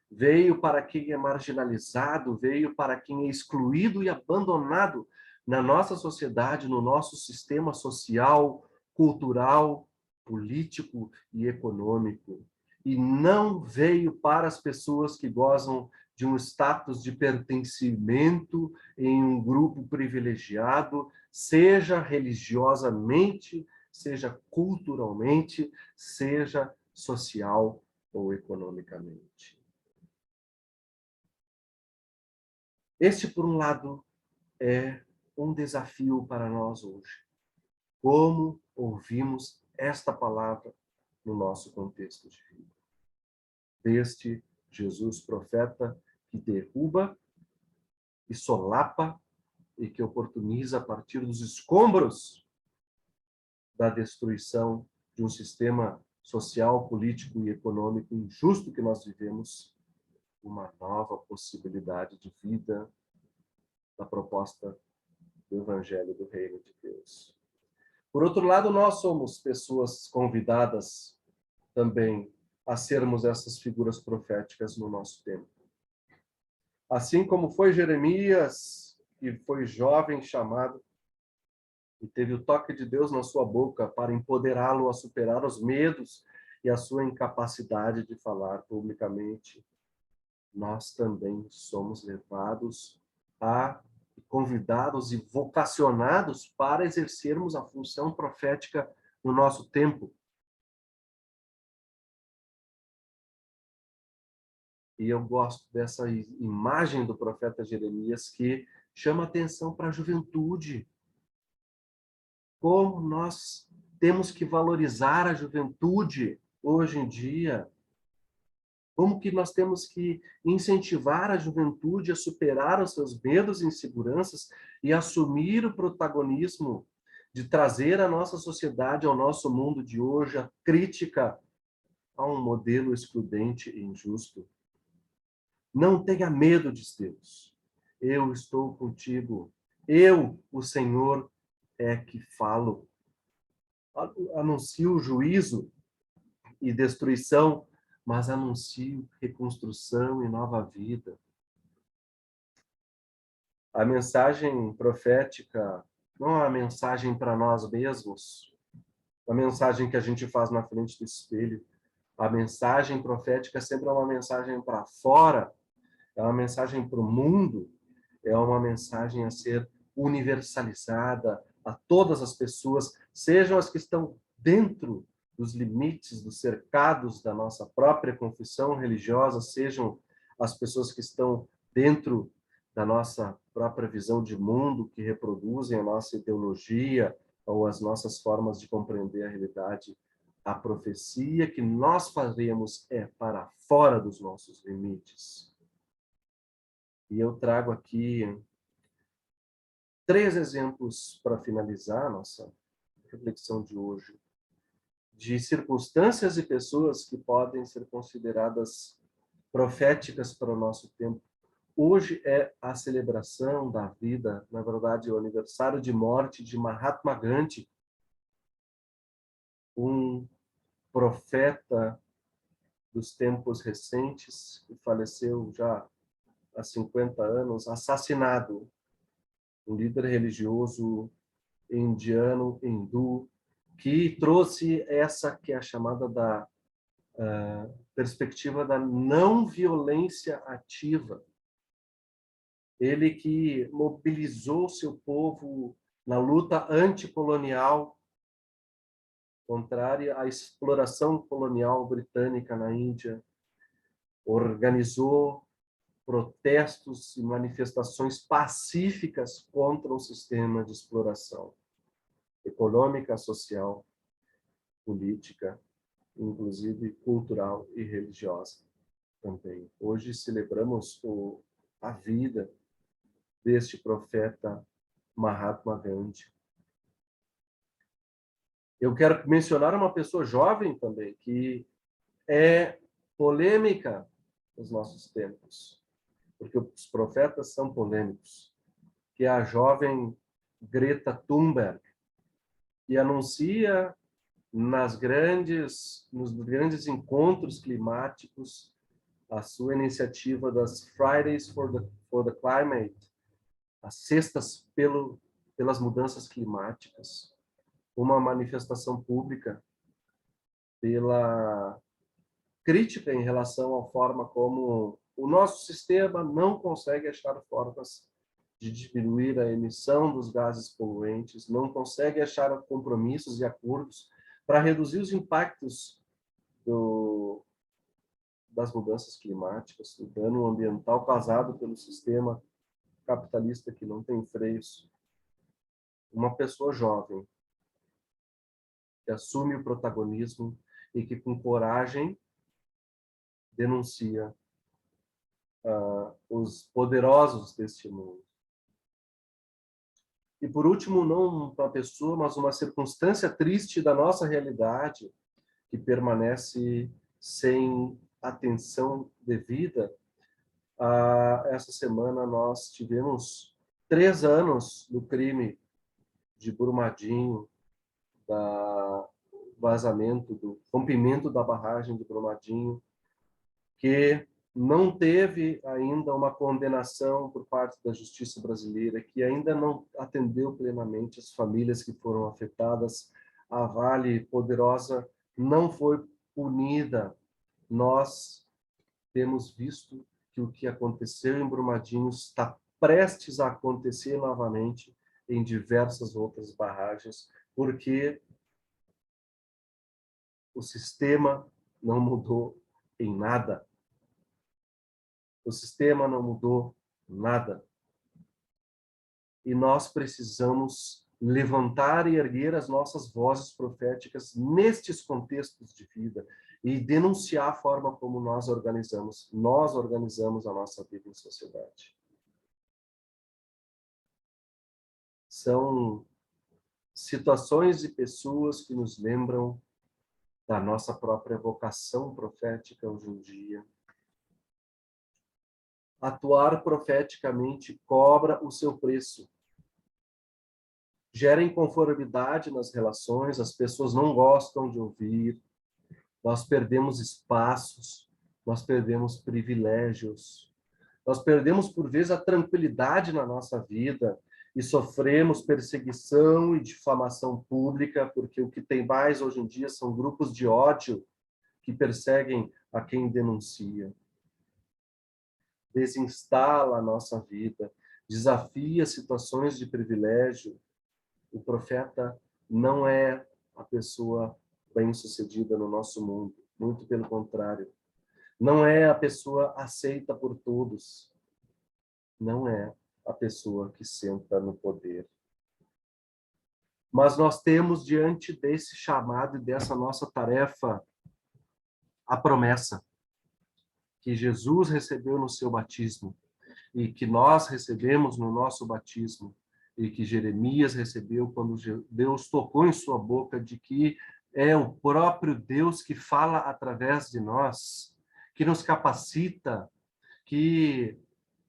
Speaker 1: veio para quem é marginalizado, veio para quem é excluído e abandonado na nossa sociedade, no nosso sistema social, cultural, político e econômico. E não veio para as pessoas que gozam de um status de pertencimento em um grupo privilegiado, seja religiosamente, seja culturalmente, seja social ou economicamente. Este, por um lado, é um desafio para nós hoje. Como ouvimos esta palavra no nosso contexto de vida? Deste Jesus profeta que derruba e solapa e que oportuniza a partir dos escombros da destruição de um sistema social, político e econômico injusto que nós vivemos, uma nova possibilidade de vida da proposta do Evangelho do Reino de Deus. Por outro lado, nós somos pessoas convidadas também a sermos essas figuras proféticas no nosso tempo. Assim como foi Jeremias, que foi jovem chamado, e teve o toque de Deus na sua boca para empoderá-lo a superar os medos e a sua incapacidade de falar publicamente, nós também somos levados a convidados e vocacionados para exercermos a função profética no nosso tempo. E eu gosto dessa imagem do profeta Jeremias que chama atenção para a juventude. Como nós temos que valorizar a juventude hoje em dia. Como que nós temos que incentivar a juventude a superar os seus medos e inseguranças e assumir o protagonismo de trazer à nossa sociedade, ao nosso mundo de hoje, a crítica a um modelo excludente e injusto. Não tenha medo, diz Deus. Eu estou contigo. Eu, o Senhor, é que falo. Anuncio juízo e destruição, mas anuncio reconstrução e nova vida. A mensagem profética não é uma mensagem para nós mesmos, a mensagem que a gente faz na frente do espelho. A mensagem profética sempre é uma mensagem para fora, é uma mensagem para o mundo, é uma mensagem a ser universalizada a todas as pessoas, sejam as que estão dentro dos limites, dos cercados da nossa própria confissão religiosa, sejam as pessoas que estão dentro da nossa própria visão de mundo, que reproduzem a nossa ideologia ou as nossas formas de compreender a realidade. A profecia que nós fazemos é para fora dos nossos limites. E eu trago aqui 3 exemplos para finalizar a nossa reflexão de hoje, de circunstâncias e pessoas que podem ser consideradas proféticas para o nosso tempo. Hoje é a celebração da vida, na verdade, o aniversário de morte de Mahatma Gandhi, um profeta dos tempos recentes, que faleceu já há 50 anos, assassinado, um líder religioso indiano, hindu, que trouxe essa que é a chamada da perspectiva da não violência ativa. Ele que mobilizou seu povo na luta anticolonial, contrária à exploração colonial britânica na Índia, organizou protestos e manifestações pacíficas contra o sistema de exploração econômica, social, política, inclusive cultural e religiosa. também. Hoje celebramos a vida deste profeta Mahatma Gandhi. Eu quero mencionar uma pessoa jovem também, que é polêmica nos nossos tempos, porque os profetas são polêmicos, que é a jovem Greta Thunberg, que anuncia nos grandes encontros climáticos a sua iniciativa das Fridays for the Climate, as cestas pelas mudanças climáticas, uma manifestação pública pela crítica em relação à forma como o nosso sistema não consegue achar formas de diminuir a emissão dos gases poluentes, não consegue achar compromissos e acordos para reduzir os impactos das mudanças climáticas, do dano ambiental causado pelo sistema capitalista que não tem freios. Uma pessoa jovem que assume o protagonismo e que, com coragem, denuncia os poderosos deste mundo. E, por último, não uma pessoa, mas uma circunstância triste da nossa realidade, que permanece sem atenção devida. Essa semana nós tivemos 3 anos do crime de Brumadinho, do vazamento, do rompimento da barragem de Brumadinho, que não teve ainda uma condenação por parte da justiça brasileira, que ainda não atendeu plenamente as famílias que foram afetadas. A Vale Poderosa não foi punida. Nós temos visto que o que aconteceu em Brumadinho está prestes a acontecer novamente em diversas outras barragens, porque o sistema não mudou em nada. O sistema não mudou nada. E nós precisamos levantar e erguer as nossas vozes proféticas nestes contextos de vida e denunciar a forma como nós organizamos a nossa vida em sociedade. São situações e pessoas que nos lembram da nossa própria vocação profética hoje em dia. Atuar profeticamente cobra o seu preço. Gera inconformidade nas relações, as pessoas não gostam de ouvir, nós perdemos espaços, nós perdemos privilégios, nós perdemos, por vezes, a tranquilidade na nossa vida e sofremos perseguição e difamação pública, porque o que tem mais hoje em dia são grupos de ódio que perseguem a quem denuncia. Desinstala a nossa vida, desafia situações de privilégio. O profeta não é a pessoa bem-sucedida no nosso mundo, muito pelo contrário. Não é a pessoa aceita por todos. Não é a pessoa que senta no poder. Mas nós temos, diante desse chamado e dessa nossa tarefa, a promessa que Jesus recebeu no seu batismo e que nós recebemos no nosso batismo e que Jeremias recebeu quando Deus tocou em sua boca, de que é o próprio Deus que fala através de nós, que nos capacita, que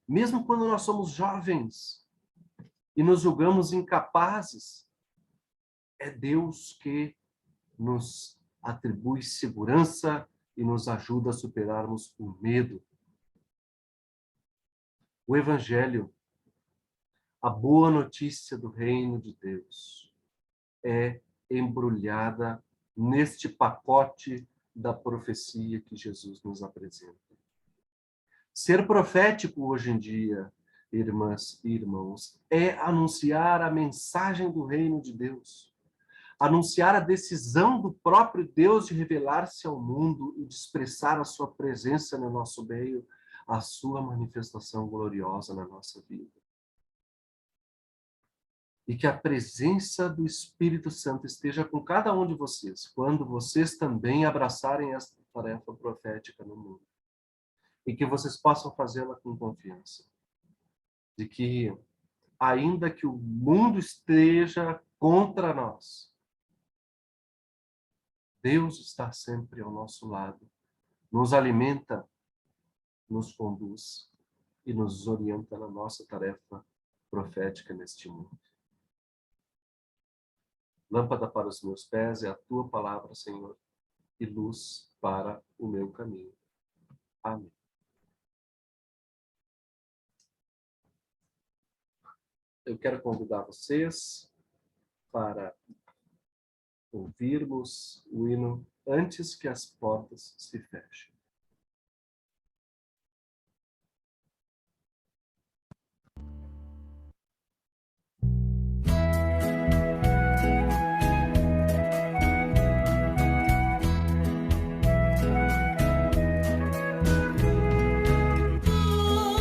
Speaker 1: mesmo quando nós somos jovens e nos julgamos incapazes, é Deus que nos atribui segurança e nos ajuda a superarmos o medo. O Evangelho, a boa notícia do reino de Deus, é embrulhada neste pacote da profecia que Jesus nos apresenta. Ser profético hoje em dia, irmãs e irmãos, é anunciar a mensagem do reino de Deus, anunciar a decisão do próprio Deus de revelar-se ao mundo e de expressar a sua presença no nosso meio, a sua manifestação gloriosa na nossa vida. E que a presença do Espírito Santo esteja com cada um de vocês, quando vocês também abraçarem esta tarefa profética no mundo. e que vocês possam fazê-la com confiança. De que, ainda que o mundo esteja contra nós, Deus está sempre ao nosso lado, nos alimenta, nos conduz e nos orienta na nossa tarefa profética neste mundo. Lâmpada para os meus pés é a tua palavra, Senhor, e luz para o meu caminho. Amém. Eu quero convidar vocês para ouvirmos o hino Antes que as portas se fechem.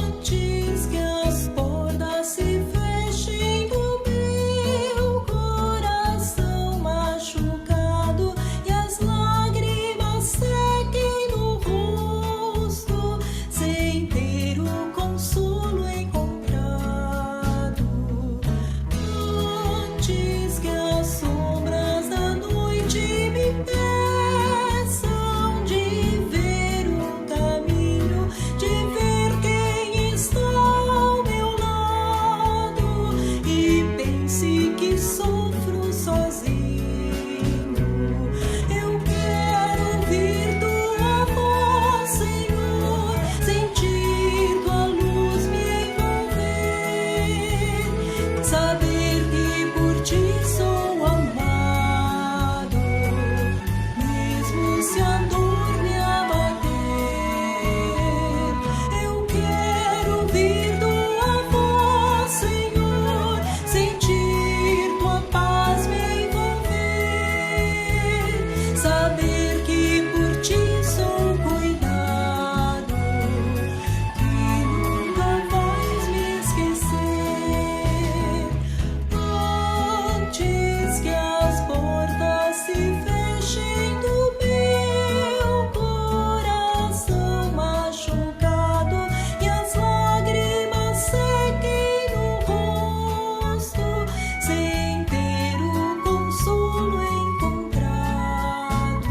Speaker 2: Antes que as portas se fechem do meu coração machucado e as lágrimas sequem no rosto, sem ter o consolo encontrado. Antes que as sombras da noite me peçam de ver o caminho, de ver quem está ao meu lado e pense que sofro sozinho. Eu quero ouvir tua voz, Senhor, sentir tua luz me envolver, saber que por ti sou amado, mesmo se a dor me abater. Eu quero ouvir tua voz, Senhor, sentir tua paz me envolver, saber que por ti sou cuidado, que nunca vais me esquecer. Antes que as portas se fechem do meu coração machucado e as lágrimas sequem no rosto, sem ter o consolo encontrado.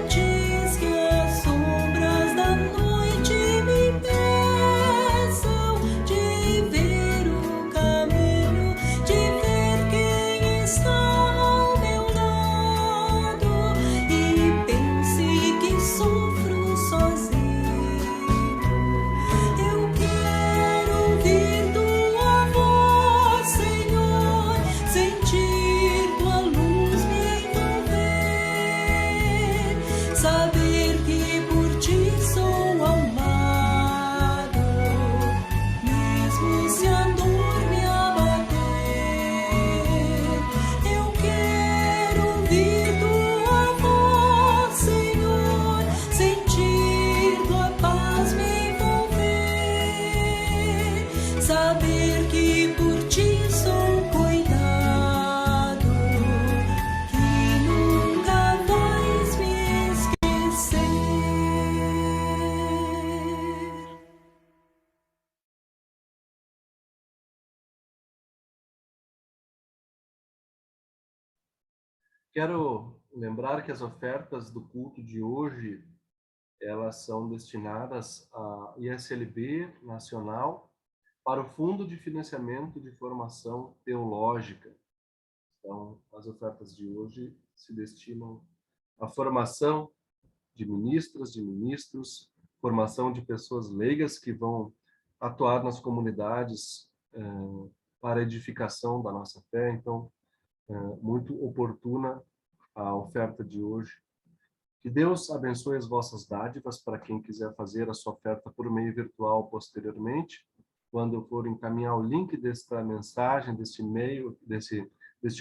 Speaker 2: Antes que as sombras da noite me peçam de ver o caminho, de ver quem está ao meu lado e pense que sofro sozinho. Eu quero ouvir tua voz, Senhor, sentir tua luz me envolver, saber que por ti sou amado, mesmo se a dor me abater. Eu quero ouvir tua voz, Senhor, sentir tua paz me envolver, saber que por ti sou cuidado, que nunca vais me esquecer.
Speaker 1: Quero lembrar que as ofertas do culto de hoje, elas são destinadas à ISLB Nacional para o Fundo de Financiamento de Formação Teológica. Então, as ofertas de hoje se destinam à formação de ministras, de ministros, formação de pessoas leigas que vão atuar nas comunidades para a edificação da nossa fé. Então, muito oportuna a oferta de hoje. Que Deus abençoe as vossas dádivas para quem quiser fazer a sua oferta por meio virtual posteriormente. Quando eu for encaminhar o link desta mensagem, deste e-mail, deste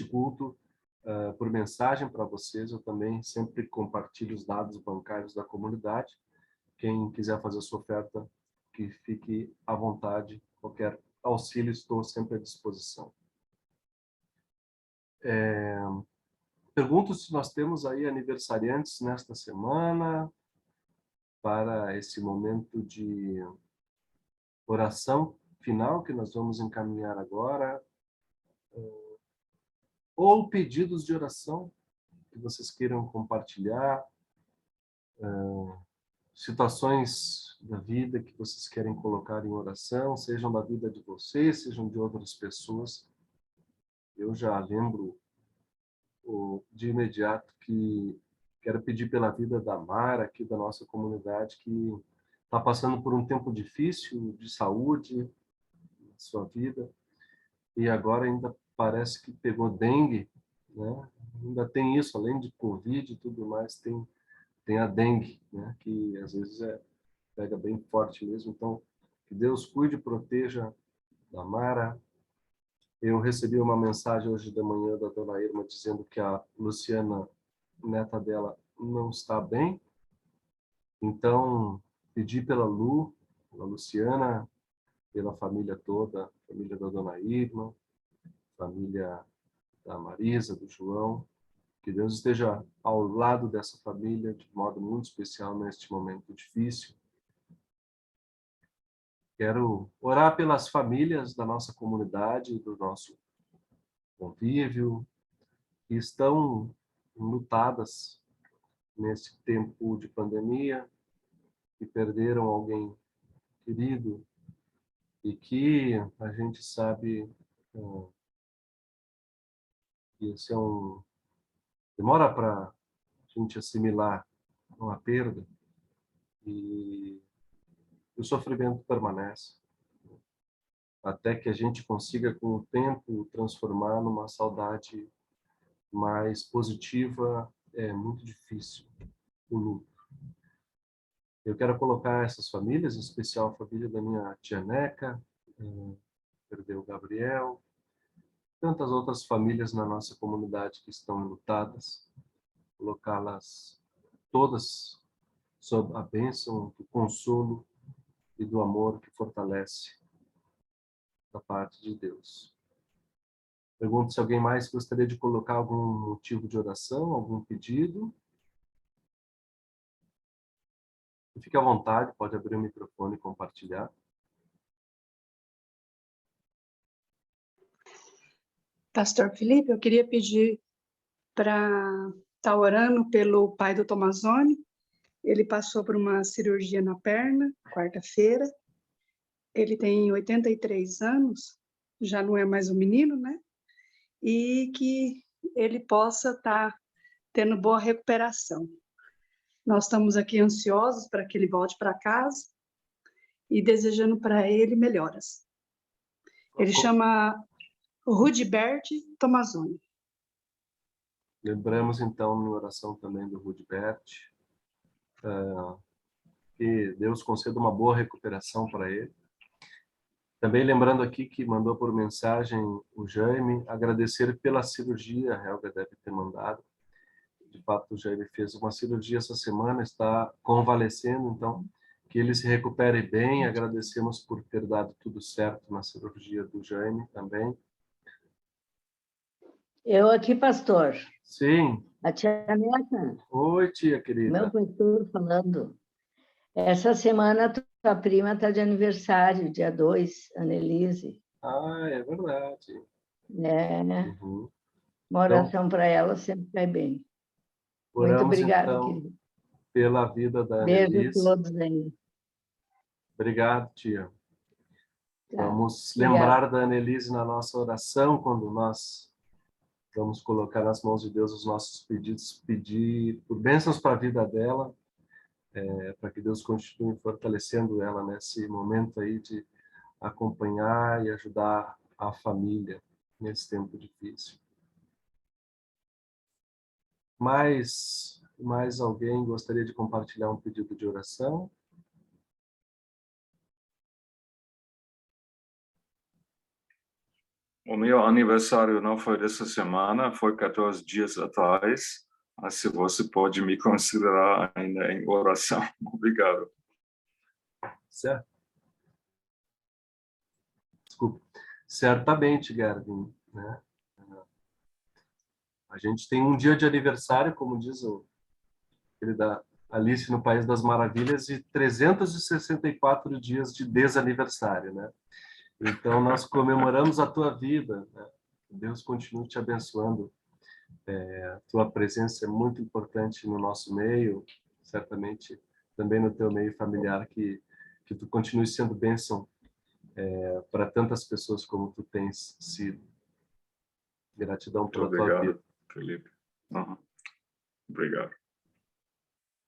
Speaker 1: culto, por mensagem para vocês, eu também sempre compartilho os dados bancários da comunidade. Quem quiser fazer a sua oferta, que fique à vontade. Qualquer auxílio, estou sempre à disposição. Pergunto se nós temos aí aniversariantes nesta semana. para esse momento de oração final que nós vamos encaminhar agora, ou pedidos de oração que vocês queiram compartilhar, situações da vida que vocês querem colocar em oração, sejam da vida de vocês, sejam de outras pessoas. Eu já lembro de imediato que quero pedir pela vida da Mara, aqui da nossa comunidade, que está passando por um tempo difícil de saúde na sua vida, e agora ainda parece que pegou dengue, né? Ainda tem isso, além de Covid e tudo mais, tem a dengue, né? Que às vezes pega bem forte mesmo. Então, que Deus cuide e proteja da Mara. Eu recebi uma mensagem hoje de manhã da dona Irma dizendo que a Luciana, neta dela, não está bem. Então, pedi pela pela Luciana, pela família toda, família da dona Irma, família da Marisa, do João, que Deus esteja ao lado dessa família de modo muito especial neste momento difícil. Quero orar pelas famílias da nossa comunidade, do nosso convívio, que estão lutadas nesse tempo de pandemia, que perderam alguém querido e que a gente sabe que esse demora para a gente assimilar uma perda e o sofrimento permanece até que a gente consiga com o tempo transformar numa saudade mais positiva. É muito difícil o luto. Eu quero colocar essas famílias, em especial a família da minha tia Neca, perdeu o Gabriel, tantas outras famílias na nossa comunidade que estão lutadas, colocá-las todas sob a bênção do consolo e do amor que fortalece da parte de Deus. Pergunto se alguém mais gostaria de colocar algum motivo de oração, algum pedido. Fique à vontade, pode abrir o microfone e compartilhar.
Speaker 3: Pastor Felipe, eu queria pedir para estar orando pelo pai do Tomazoni. Ele passou por uma cirurgia na perna, quarta-feira. Ele tem 83 anos, já não é mais um menino, né? E que ele possa estar tendo boa recuperação. Nós estamos aqui ansiosos para que ele volte para casa e desejando para ele melhoras. Ele chama Rudibert Tomazoni.
Speaker 1: Lembramos, então, na oração também do Rudibert, que Deus conceda uma boa recuperação para ele. Também lembrando aqui que mandou por mensagem o Jaime, agradecer pela cirurgia, a Helga deve ter mandado. De fato, o Jaime fez uma cirurgia essa semana, está convalescendo, então, que ele se recupere bem. Agradecemos por ter dado tudo certo na cirurgia do Jaime também.
Speaker 7: Eu aqui, pastor.
Speaker 1: Sim.
Speaker 7: A tia Neta.
Speaker 1: Oi, tia querida.
Speaker 7: Meu pastor falando. Essa semana tua prima está de aniversário, dia 2, Annelise.
Speaker 1: Ah, é verdade.
Speaker 7: Uma oração para ela sempre vai bem.
Speaker 1: Oramos,
Speaker 7: muito obrigada,
Speaker 1: então,
Speaker 7: querida.
Speaker 1: Pela vida da Annelise.
Speaker 7: Beijo a todos aí.
Speaker 1: Obrigado, tia.
Speaker 7: Tá.
Speaker 1: Vamos
Speaker 7: Obrigada.
Speaker 1: lembrar da Annelise na nossa oração, quando nós vamos colocar nas mãos de Deus os nossos pedidos, pedir por bênçãos para a vida dela, para que Deus continue fortalecendo ela nesse momento aí de acompanhar e ajudar a família nesse tempo difícil. Mais alguém gostaria de compartilhar um pedido de oração?
Speaker 4: O meu aniversário não foi dessa semana, foi 14 dias atrás. Mas se você pode me considerar ainda em oração. Obrigado.
Speaker 1: Certo. Desculpa. Certamente, Gervin, né? A gente tem um dia de aniversário, como diz aquele da Alice no País das Maravilhas e 364 dias de desaniversário, né? Então, nós comemoramos a tua vida, né? Deus continue te abençoando. A tua presença é muito importante no nosso meio, certamente também no teu meio familiar, que tu continue sendo bênção para tantas pessoas como tu tens sido. Gratidão pela tua vida.
Speaker 4: Felipe. Obrigado.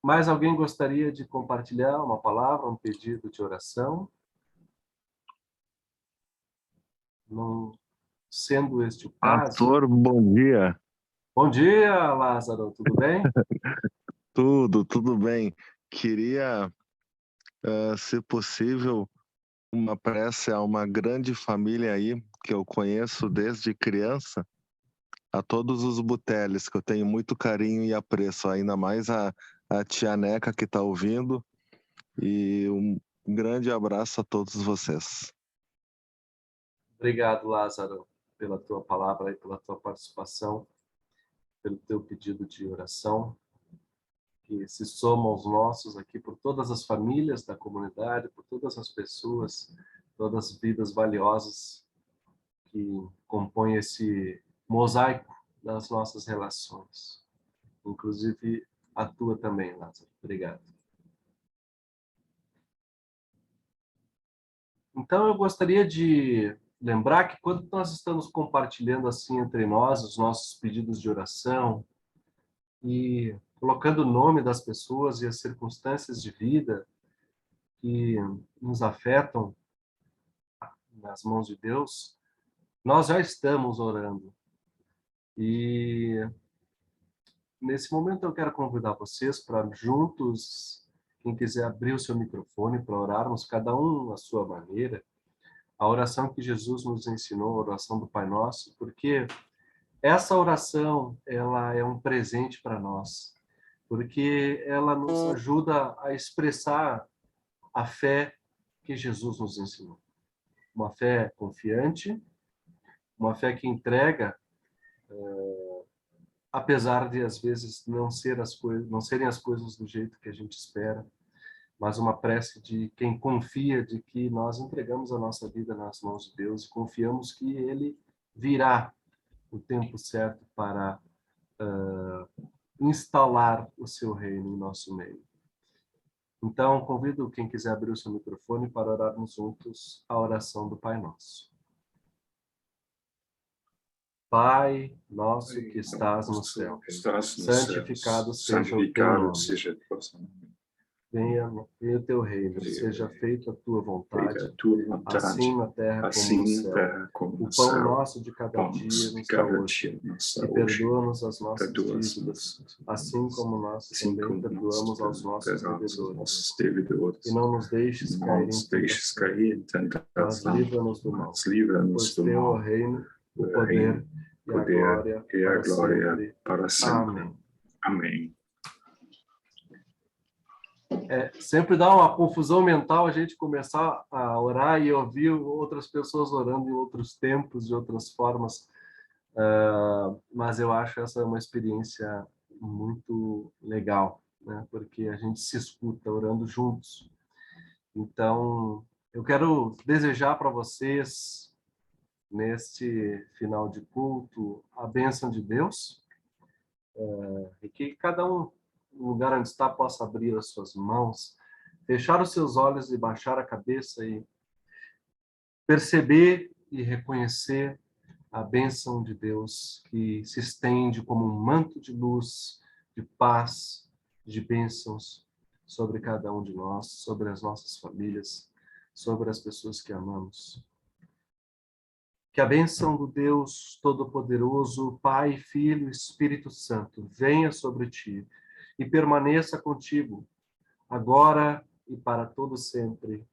Speaker 1: Mais alguém gostaria de compartilhar uma palavra, um pedido de oração? Não sendo este o caso...
Speaker 8: Pastor, bom dia.
Speaker 1: Bom dia, Lázaro, tudo bem?
Speaker 8: Tudo bem. Queria, se possível, uma prece a uma grande família aí, que eu conheço desde criança, a todos os Buteles, que eu tenho muito carinho e apreço, ainda mais a tia Neca que está ouvindo, e um grande abraço a todos vocês.
Speaker 1: Obrigado, Lázaro, pela tua palavra e pela tua participação, pelo teu pedido de oração, que se soma aos nossos aqui por todas as famílias da comunidade, por todas as pessoas, todas as vidas valiosas que compõem esse mosaico das nossas relações. Inclusive a tua também, Lázaro. Obrigado. Então, eu gostaria de lembrar que quando nós estamos compartilhando assim entre nós os nossos pedidos de oração e colocando o nome das pessoas e as circunstâncias de vida que nos afetam nas mãos de Deus, nós já estamos orando. E nesse momento eu quero convidar vocês para juntos, quem quiser abrir o seu microfone para orarmos, cada um à sua maneira, a oração que Jesus nos ensinou, a oração do Pai Nosso, porque essa oração, ela é um presente para nós, porque ela nos ajuda a expressar a fé que Jesus nos ensinou. Uma fé confiante, uma fé que entrega, apesar de às vezes não serem as coisas do jeito que a gente espera, mas uma prece de quem confia de que nós entregamos a nossa vida nas mãos de Deus e confiamos que Ele virá o tempo certo para instalar o seu reino em nosso meio. Então, convido quem quiser abrir o seu microfone para orarmos juntos a oração do Pai Nosso. Pai nosso que estás no céu, santificado seja o teu nome. Venha o teu reino, seja feita a tua vontade, assim na terra como no céu. O pão nosso de cada dia nos dá hoje, e perdoa-nos as nossas dívidas, assim como nós também perdoamos aos nossos devedores. E não nos deixes cair em tentação, mas livra-nos do mal. Pois teu é o reino, o poder e a glória para sempre.
Speaker 4: Amém.
Speaker 1: Sempre dá uma confusão mental a gente começar a orar e ouvir outras pessoas orando em outros tempos, de outras formas, mas eu acho essa uma experiência muito legal, né? Porque a gente se escuta orando juntos. Então, eu quero desejar para vocês, neste final de culto, a bênção de Deus, e que cada um, no lugar onde está, possa abrir as suas mãos, fechar os seus olhos e baixar a cabeça e perceber e reconhecer a bênção de Deus que se estende como um manto de luz, de paz, de bênçãos sobre cada um de nós, sobre as nossas famílias, sobre as pessoas que amamos. Que a bênção do Deus Todo-Poderoso, Pai, Filho e Espírito Santo, venha sobre ti e permaneça contigo, agora e para todo sempre.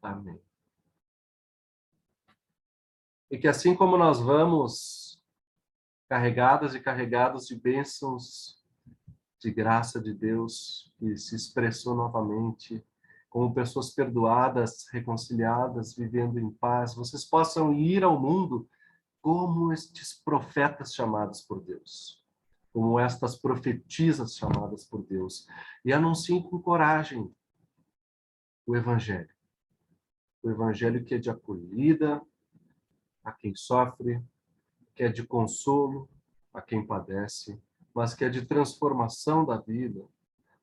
Speaker 1: Amém. E que assim como nós vamos carregadas e carregados de bênçãos, de graça de Deus, que se expressou novamente, como pessoas perdoadas, reconciliadas, vivendo em paz, vocês possam ir ao mundo como estes profetas chamados por Deus. como estas profetisas chamadas por Deus, e anunciem com coragem o Evangelho. O Evangelho que é de acolhida a quem sofre, que é de consolo a quem padece, mas que é de transformação da vida,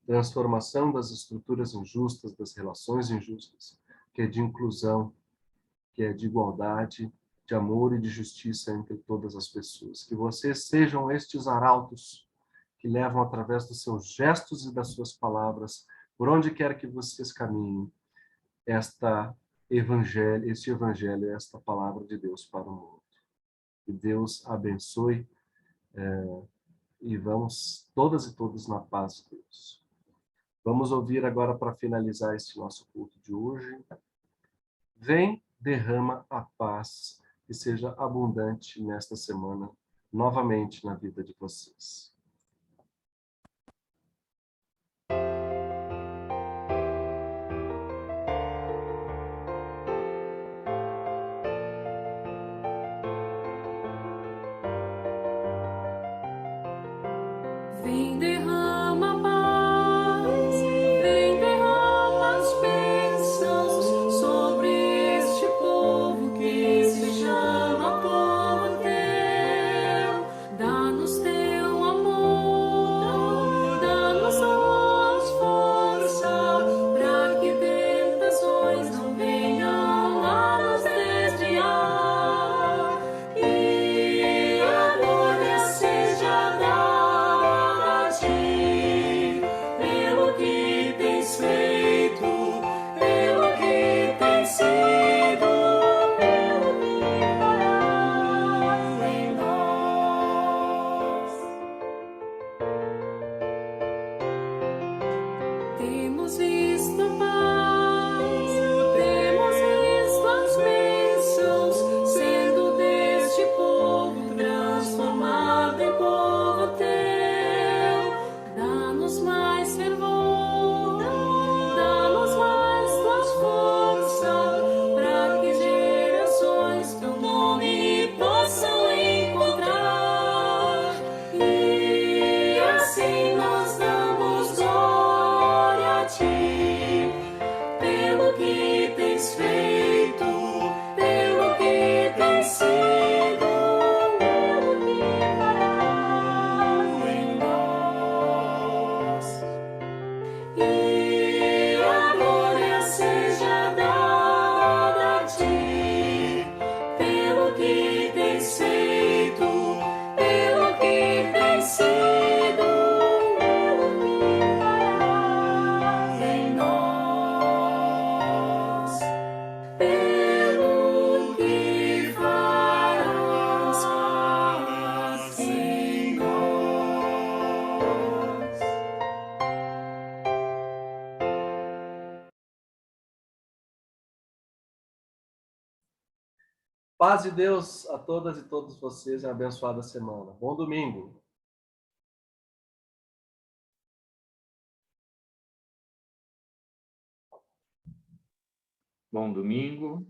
Speaker 1: transformação das estruturas injustas, das relações injustas, que é de inclusão, que é de igualdade, de amor e de justiça entre todas as pessoas. Que vocês sejam estes arautos que levam através dos seus gestos e das suas palavras, por onde quer que vocês caminhem, este evangelho, esta palavra de Deus para o mundo. Que Deus abençoe e vamos todas e todos na paz de Deus. Vamos ouvir agora, para finalizar este nosso culto de hoje. Vem, derrama a paz que seja abundante nesta semana, novamente na vida de vocês.
Speaker 2: Vem, derrama a paz, vem, derrama as bênçãos sobre este povo que se chama povo teu. Dá-nos teu amor, dá-nos as força, para que tentações não venham a nos desviar. E a glória seja dada pelo que tens feito, pelo que tens sido, pelo que farás em nós. Temos visto a paz, temos visto as bênçãos, sendo deste povo transformado em povo teu. Dá-nos mais fervor, dá-nos mais tuas forças, para que gerações teu nome possam encontrar. E assim nós damos glória a ti, pelo que tens feito, pelo que tens sido, pelo que farás em nós. E a glória seja dada a ti, pelo que tens feito, pelo que tens sido, pelo que farás em nós, pelo que farás em nós.
Speaker 1: Paz de Deus a todas e todos vocês e uma abençoada semana. Bom domingo.
Speaker 5: Bom domingo.